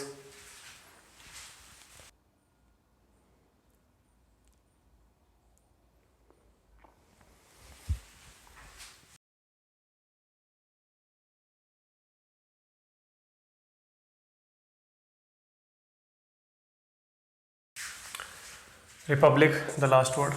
Republic, the last word.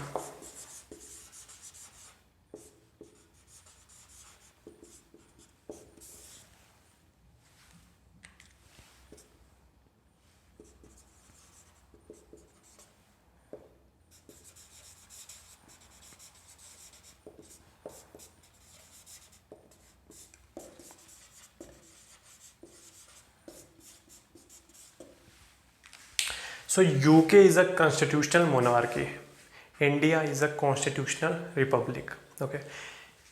So UK is a constitutional monarchy. India is a constitutional republic. Okay.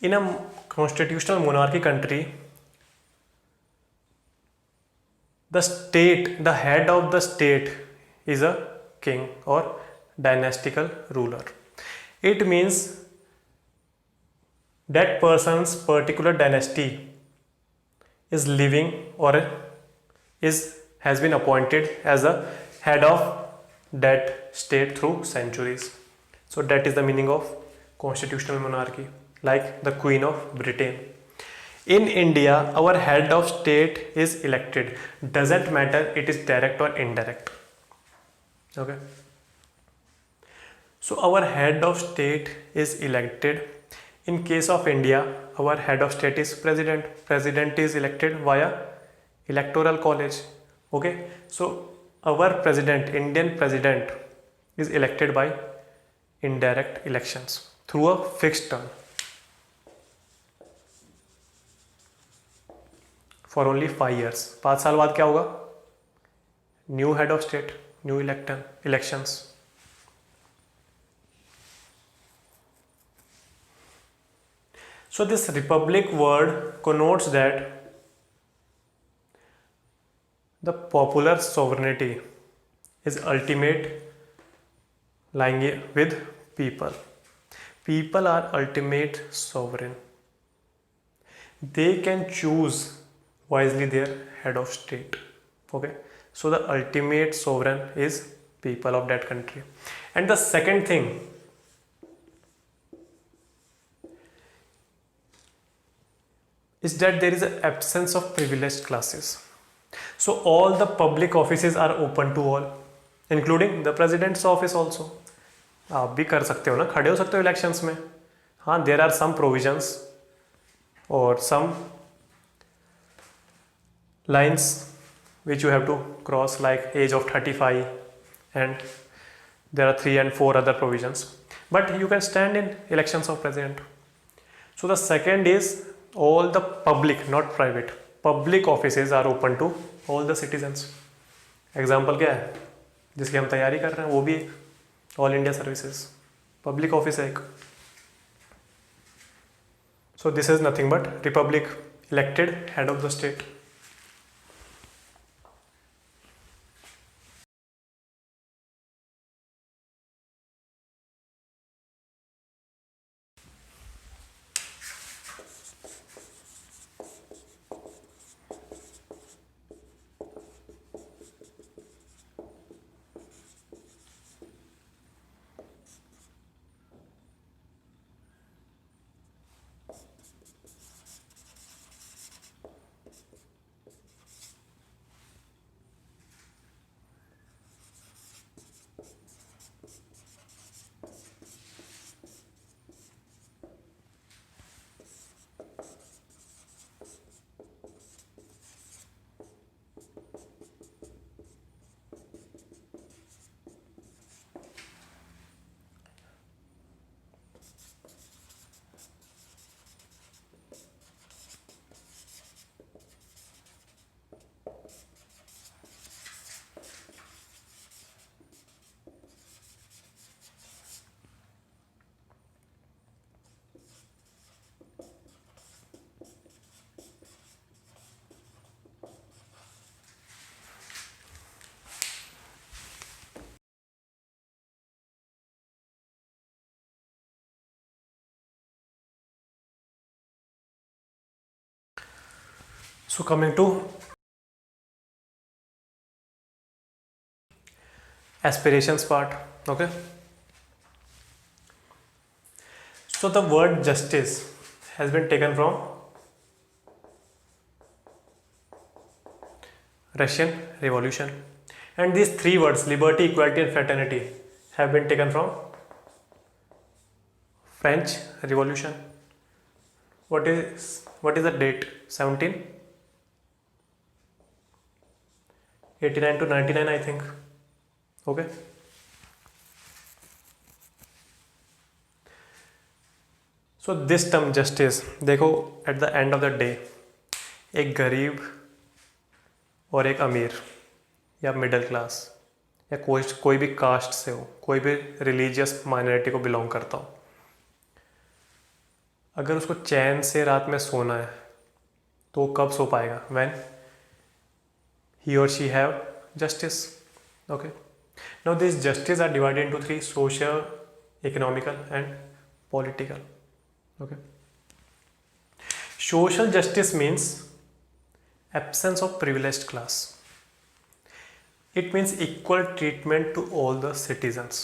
In a constitutional monarchy country, the head of the state is a king or dynastical ruler. It means that person's particular dynasty is living or is has been appointed as a head of that state through centuries. So that is the meaning of constitutional monarchy, like the Queen of Britain. In India, our head of state is elected. Doesn't matter it is direct or indirect. Okay. So our head of state is elected. In case of India, our head of state is president. President is elected via electoral college. Okay. So our president, Indian president, is elected by indirect elections through a fixed term for only 5 years. 5 साल बाद क्या होगा? New head of state, new elections. So this republic word connotes that the popular sovereignty is ultimate, lying with people. People are ultimate sovereign. They can choose wisely their head of state. Okay, so the ultimate sovereign is people of that country. And the second thing is that there is an absence of privileged classes. So all the public offices are open to all, including the president's office also. आप भी कर सकते हो ना, खड़े हो सकते हो इलेक्शंस में. हाँ, there are some provisions or some lines which you have to cross, like age of 35, and there are 3 and 4 other provisions, but you can stand in elections of president. So the second is all the public, not private, public offices are open to all the citizens. Example क्या है जिसकी हम तैयारी कर रहे हैं? वो भी all India services public office है एक. सो this is nothing but Republic, elected head of the state. So coming to aspirations part. Okay, so the word justice has been taken from Russian Revolution, and these 3 words, liberty, equality and fraternity, have been taken from French Revolution. What is the date? 1789 to 99, I think. Okay. So this term justice, देखो at the end of the day, एक गरीब और एक अमीर या middle class या कोई भी कास्ट से हो, कोई भी रिलीजियस माइनॉरिटी को बिलोंग करता हो, अगर उसको चैन से रात में सोना है तो कब सो पाएगा? When he or she have justice. Okay, now these justice are divided into three: social, economical and political. Okay, social justice means absence of privileged class. It means equal treatment to all the citizens.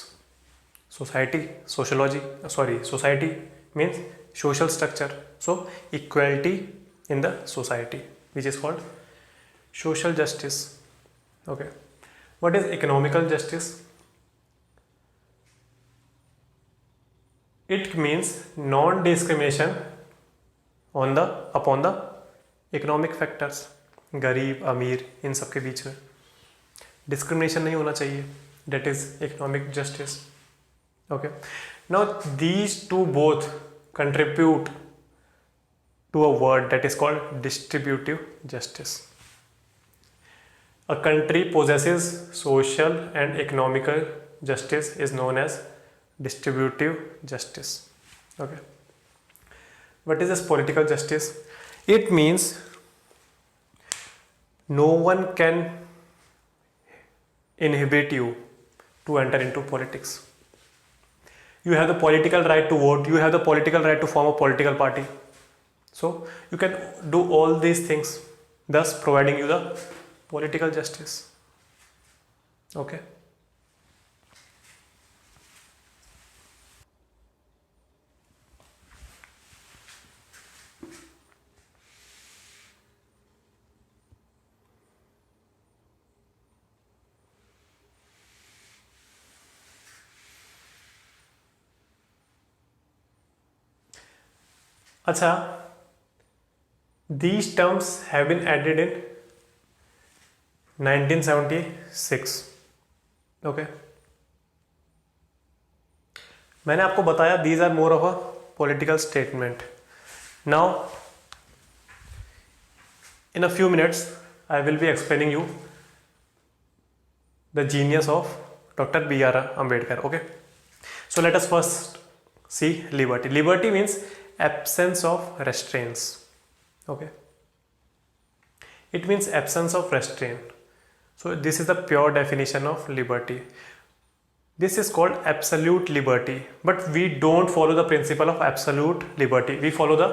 Society means social structure, so equality in the society, which is called social justice. Okay, what is economical justice? It means non-discrimination upon the economic factors. गरीब अमीर इन सब के बीच में discrimination नहीं होना चाहिए. That is economic justice. Okay, now these two both contribute to a word that is called distributive justice. A country possesses social and economical justice is known as distributive justice. Okay, what is this political justice? It means no one can inhibit you to enter into politics. You have the political right to vote, you have the political right to form a political party, so you can do all these things, thus providing you the political justice. Okay, अच्छा, these terms have been added in 1976. Okay, मैंने आपको बताया these are more of a political statement. Now in a few minutes I will be explaining you the genius of Dr. B.R. Ambedkar. Okay, so let us first see liberty. Liberty means absence of restraints. Okay, it means absence of restraint. So this is the pure definition of liberty. This is called absolute liberty, but we don't follow the principle of absolute liberty. We follow the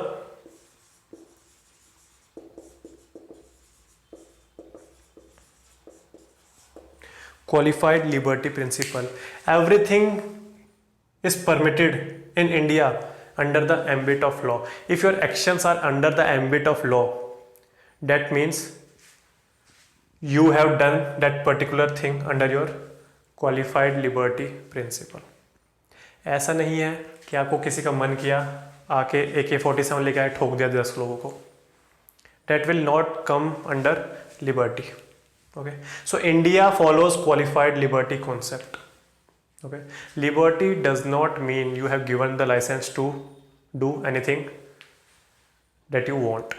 qualified liberty principle. Everything is permitted in India under the ambit of law. If your actions are under the ambit of law, that means you have done that particular thing under your qualified liberty principle. ऐसा नहीं है कि आपको किसी का मन किया आके AK-47 लेके आए ठोक दिया 10 लोगों को. That will not come under liberty. Okay, so India follows qualified liberty concept. Okay, liberty does not mean you have given the license to do anything that you want.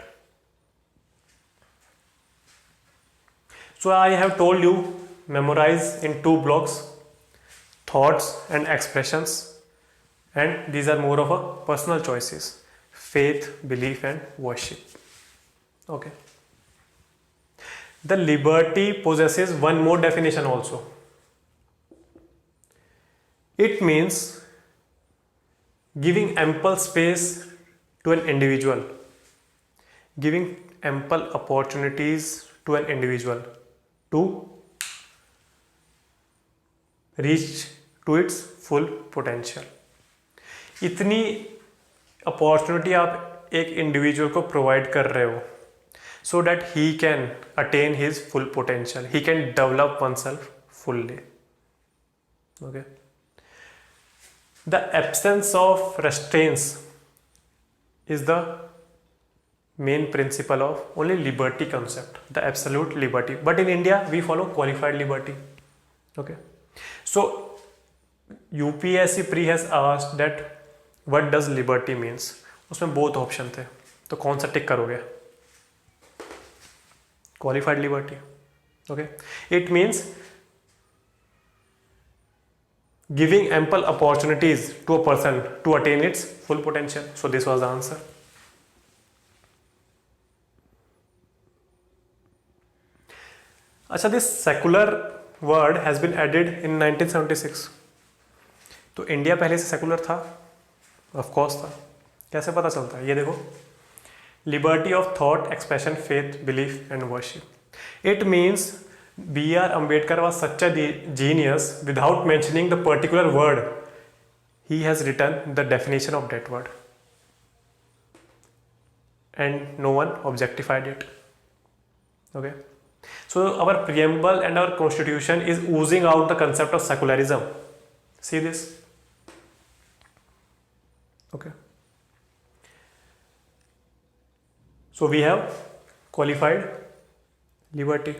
So I have told you, memorize in 2 blocks, thoughts and expressions, and these are more of a personal choices: faith, belief and worship. Okay, the liberty possesses one more definition also. It means giving ample space to an individual, giving ample opportunities to an individual to reach to its full potential. इतनी opportunity आप एक individual को provide कर रहे हो so that he can attain his full potential, he can develop oneself fully. Okay, the absence of restraints is the main principle of only liberty concept, the absolute liberty. But in India we follow qualified liberty. Okay, so UPSC pre has asked that what does liberty means. उसमें both option थे, तो कौन सा टिक करोगे? Qualified liberty. Okay, it means giving ample opportunities to a person to attain its full potential. So this was the answer. अच्छा, this secular word has been added in 1976. तो India पहले से secular था? ऑफ कोर्स था. कैसे पता चलता है? ये देखो, liberty of thought, expression, faith, belief and worship. It means B.R. Ambedkar was such a genius. Without mentioning the particular word, he has written the definition of that word, and no one objectified it. Okay, so our preamble and our constitution is oozing out the concept of secularism. See this? Okay, so we have qualified liberty.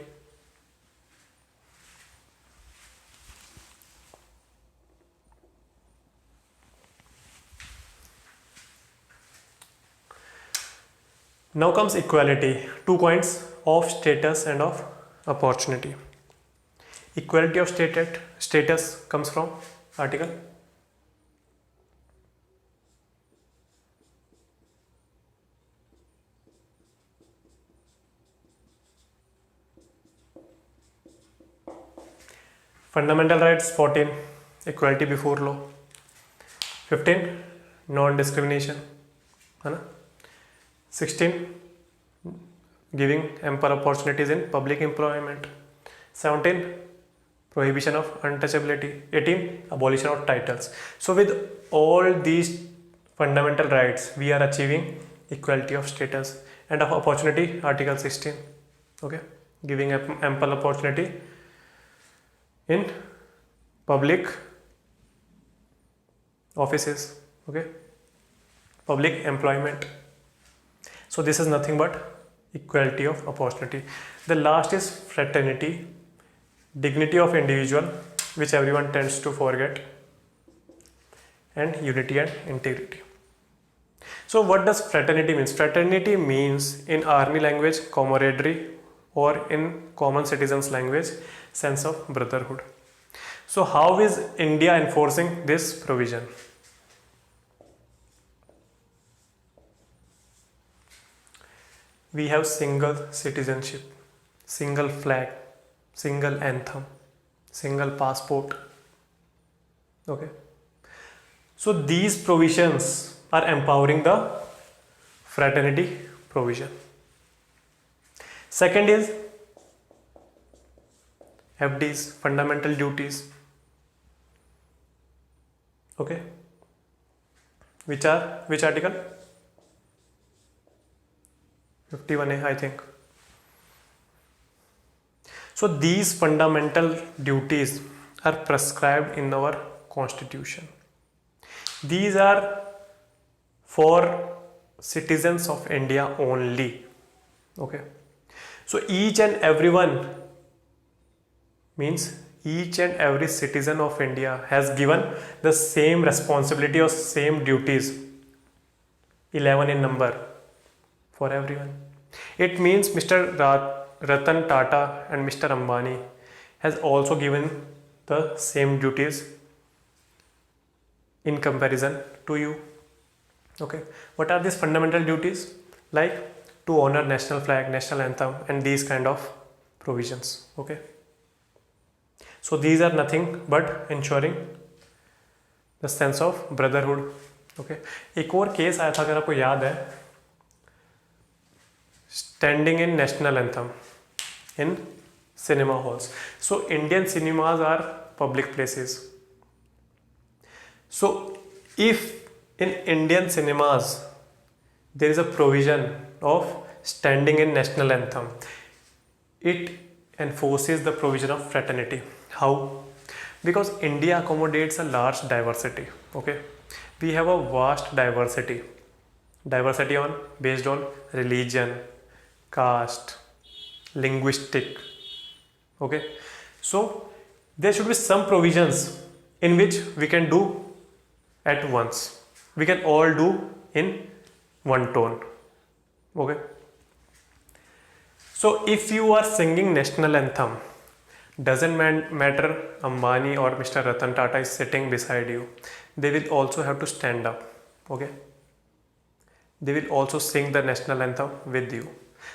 Now comes equality, 2 points of status and of opportunity. Equality of status comes from article fundamental rights 14, equality before law. 15, non-discrimination, है ना. 16, giving ample opportunities in public employment. 17, prohibition of untouchability. 18, abolition of titles. So with all these fundamental rights, we are achieving equality of status and of opportunity. Article 16. Okay, giving ample opportunity in public offices. Okay, public employment. So this is nothing but equality of opportunity. The last is fraternity, dignity of individual, which everyone tends to forget, and unity and integrity. So what does fraternity means? Fraternity means in army language camaraderie, or in common citizens language sense of brotherhood. So how is India enforcing this provision? We have single citizenship, single flag, single anthem, single passport. Okay, so these provisions are empowering the fraternity provision. Second is FDs, fundamental duties. Okay, which article? 51A, I think. So these fundamental duties are prescribed in our constitution. These are for citizens of India only. Okay, so each and everyone means each and every citizen of India has given the same responsibility or same duties, 11 in number, for everyone. It means Mr. Ratan Tata and Mr. Ambani has also given the same duties in comparison to you. Okay, what are these fundamental duties? Like to honor national flag, national anthem, and these kind of provisions. Okay, so these are nothing but ensuring the sense of brotherhood. Okay, एक और case आया था अगर आपको याद है, standing in national anthem in cinema halls. So Indian cinemas are public places. So if in Indian cinemas there is a provision of standing in national anthem, it enforces the provision of fraternity. How? Because India accommodates a large diversity. Okay, we have a vast diversity on based on religion, caste, linguistic. Okay, so there should be some provisions in which we can do at once. We can all do in one tone. Okay, so if you are singing national anthem, doesn't matter Ambani or Mr. Ratan Tata is sitting beside you, they will also have to stand up. Okay, they will also sing the national anthem with you.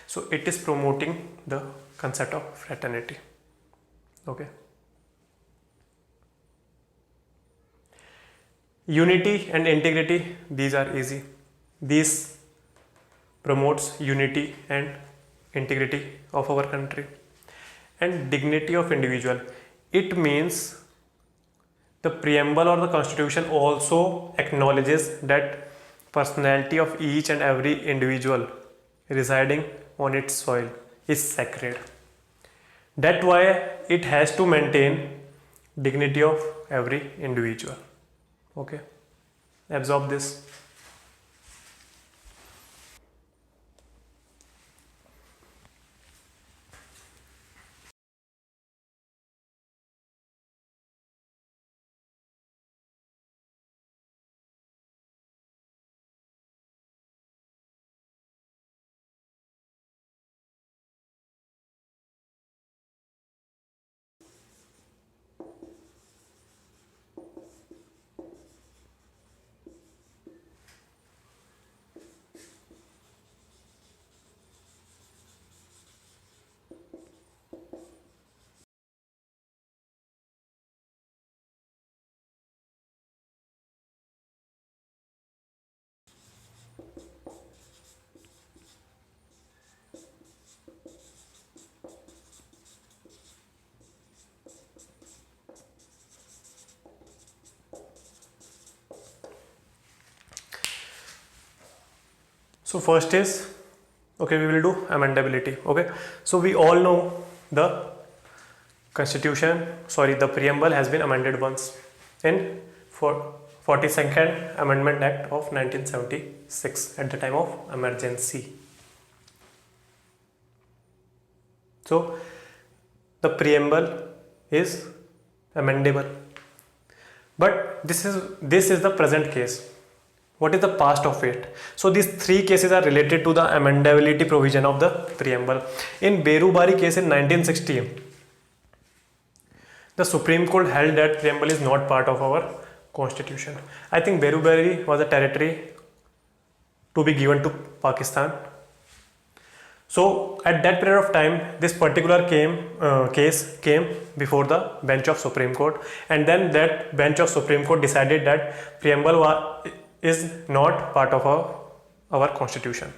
So it is promoting the concept of fraternity. Okay. Unity and integrity, these are easy. These promotes unity and integrity of our country. And dignity of individual, it means the preamble or the constitution also acknowledges that personality of each and every individual residing on its soil is sacred. That's why it has to maintain dignity of every individual. Okay, absorb this. So first is, okay, we will do amendability. Okay, so we all know the constitution, sorry, the preamble has been amended once in 42nd Amendment Act of 1976 at the time of emergency. So the preamble is amendable, but this is the present case. What is the past of it? So these three cases are related to the amendability provision of the preamble. In Berubari case in 1960, the Supreme Court held that preamble is not part of our constitution. I think Berubari was a territory to be given to Pakistan. So at that period of time, this particular case came before the bench of Supreme Court, and then that bench of Supreme Court decided that preamble is not part of our constitution.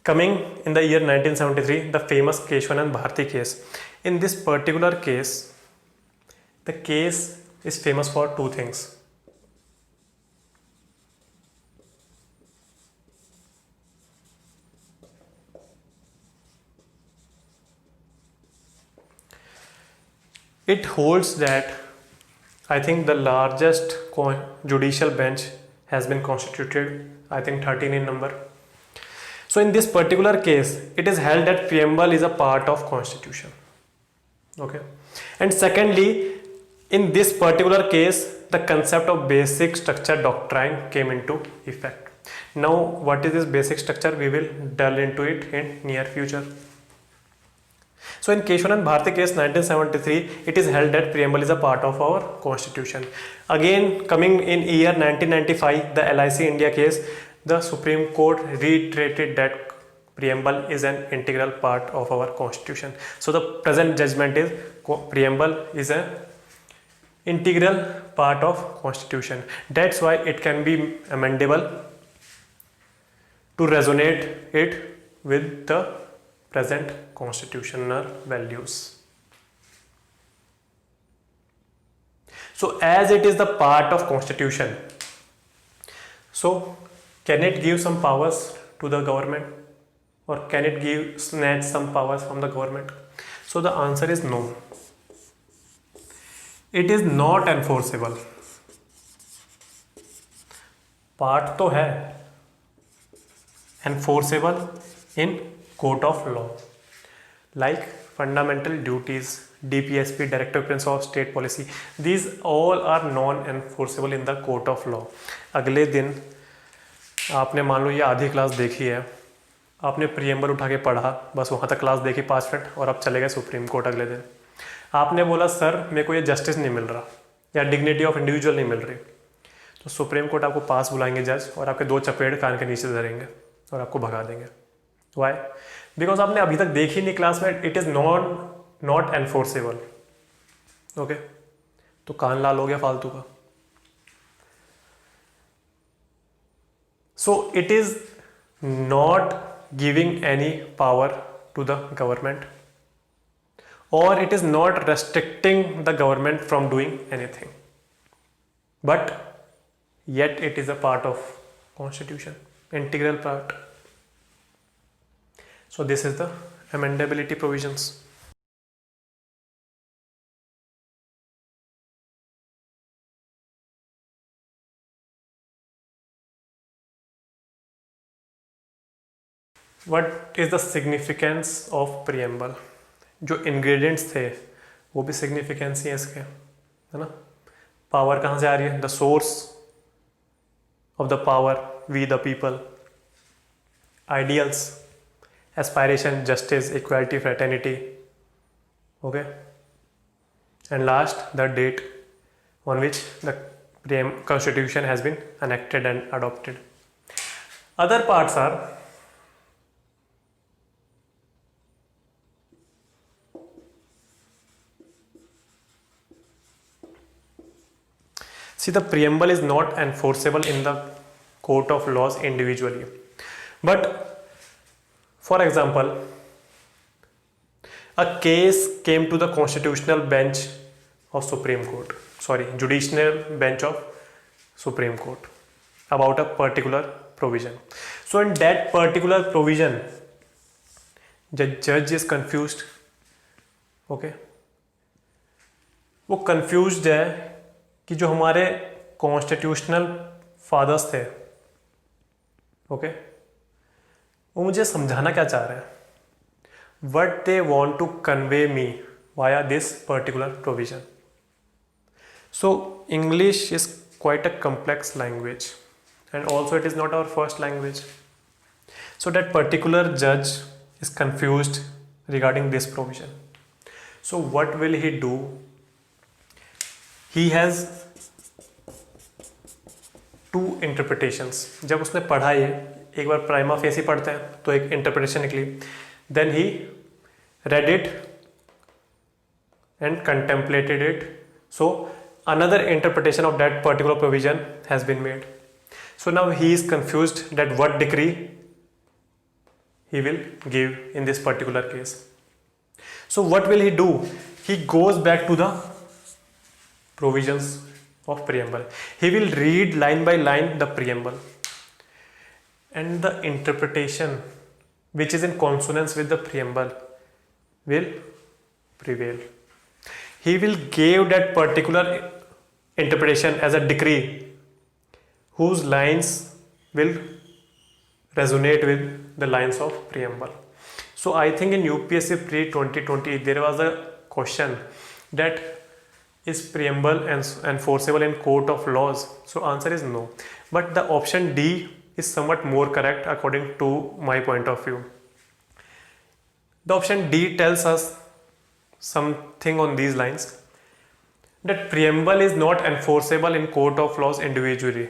Coming in the year 1973, the famous Keshwanand Bharti case. In this particular case, the case is famous for two things. It holds that I think the largest judicial bench has been constituted, I think 13 in number. So in this particular case, it is held that preamble is a part of constitution. Okay. And secondly, in this particular case, the concept of basic structure doctrine came into effect. Now, what is this basic structure? We will delve into it in near future. So in Keshwanand Bharti case 1973, it is held that preamble is a part of our constitution. Again, coming in year 1995, the LIC India case, the Supreme Court reiterated that preamble is an integral part of our constitution. So the present judgment is preamble is an integral part of constitution. That's why it can be amendable to resonate it with the present constitutional values. So as it is the part of constitution, so can it give some powers to the government, or can it snatch some powers from the government? So the answer is no. It is not enforceable. Part तो है enforceable in court of law, like fundamental duties, DPSP, Directive Principle of State Policy. These all are non-enforceable in the court of law. अगले दिन आपने मान लो ये आधी class देखी है, आपने प्रीएम्बल उठा के पढ़ा, बस वहाँ तक क्लास देखी 5 मिनट और आप चले गए सुप्रीम कोर्ट अगले दिन. आपने बोला सर मेरे को ये जस्टिस नहीं मिल रहा या डिग्निटी ऑफ इंडिविजुअल नहीं मिल रही, तो सुप्रीम कोर्ट आपको पास बुलाएंगे जज और आपके 2 चपेट कान के नीचे धरेंगे और आपको भगा देंगे. वाई? बिकॉज आपने अभी तक देखी नहीं क्लास में, it is non not enforceable. Okay, तो कान लाल हो गया फालतू का। So it is not giving any power to the government, or it is not restricting the government from doing anything, but yet it is a part of constitution, integral part. So this is the amendability provisions. What is the significance of preamble? जो ingredients थे वो भी significance ही है इसके, है ना। Power कहाँ से आ रही है? The source of the power, we the people, ideals, aspiration, justice, equality, fraternity, okay, and last the date on which the constitution has been enacted and adopted. Other parts are see, the preamble is not enforceable in the court of laws individually, but for example, a case came to the constitutional bench of Supreme Court, judicial bench of Supreme Court about a particular provision. So in that particular provision, the judge is confused, okay, वो confused है कि जो हमारे constitutional fathers थे, okay, वो मुझे समझाना क्या चाह रहे हैं, what they want to convey me via this particular provision. So English is quite a complex language, and also it is not our first language. So that particular judge is confused regarding this provision. So what will he do? He has two interpretations. जब उसने पढ़ा ये, एक बार prima facie पढ़ते हैं तो एक interpretation निकली, then he read it and contemplated it. So another interpretation of that particular provision has been made. So now he is confused that what decree he will give in this particular case. So what will he do? He goes back to the provisions of preamble. He will read line by line the preamble, and the interpretation which is in consonance with the preamble will prevail. He will give that particular interpretation as a decree whose lines will resonate with the lines of preamble. So I think in UPSC pre 2020 there was a question that is preamble enforceable in court of laws? So answer is no. But the option D is somewhat more correct according to my point of view. The option D tells us something on these lines, that preamble is not enforceable in court of laws individually,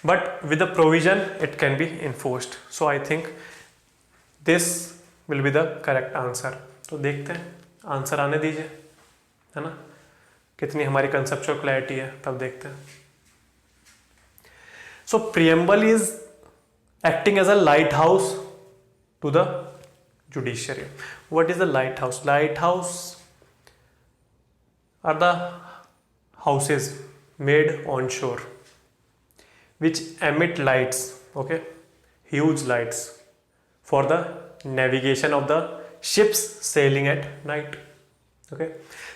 but with the provision it can be enforced. So I think this will be the correct answer. तो देखते हैं, answer आने दीजिए, है ना, कितनी हमारी conceptual clarity है, तब देखते हैं. So preamble is acting as a lighthouse to the judiciary. What is the lighthouse? Lighthouse are the houses made on shore which emit lights, okay, huge lights for the navigation of the ships sailing at night. Okay,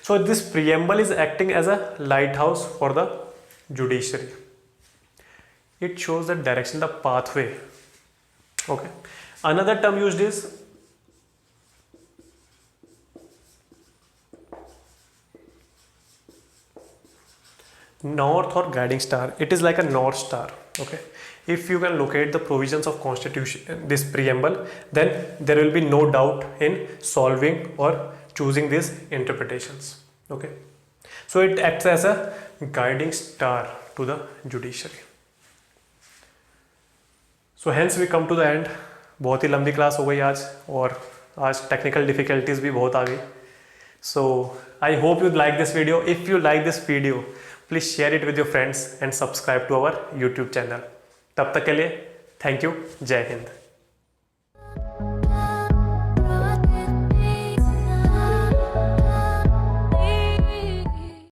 so this preamble is acting as a lighthouse for the judiciary. It shows the direction, the pathway. Okay, another term used is north or guiding star. It is like a north star. Okay, if you can locate the provisions of constitution, this preamble, then there will be no doubt in solving or choosing these interpretations. Okay, so it acts as a guiding star to the judiciary. So hence we come to the end. बहुत ही लंबी class हो गई आज, और आज technical difficulties भी बहुत आ गई. So I hope you like this video. If you like this video, please share it with your friends and subscribe to our YouTube channel. तब तक के लिए थैंक यू, जय हिंद.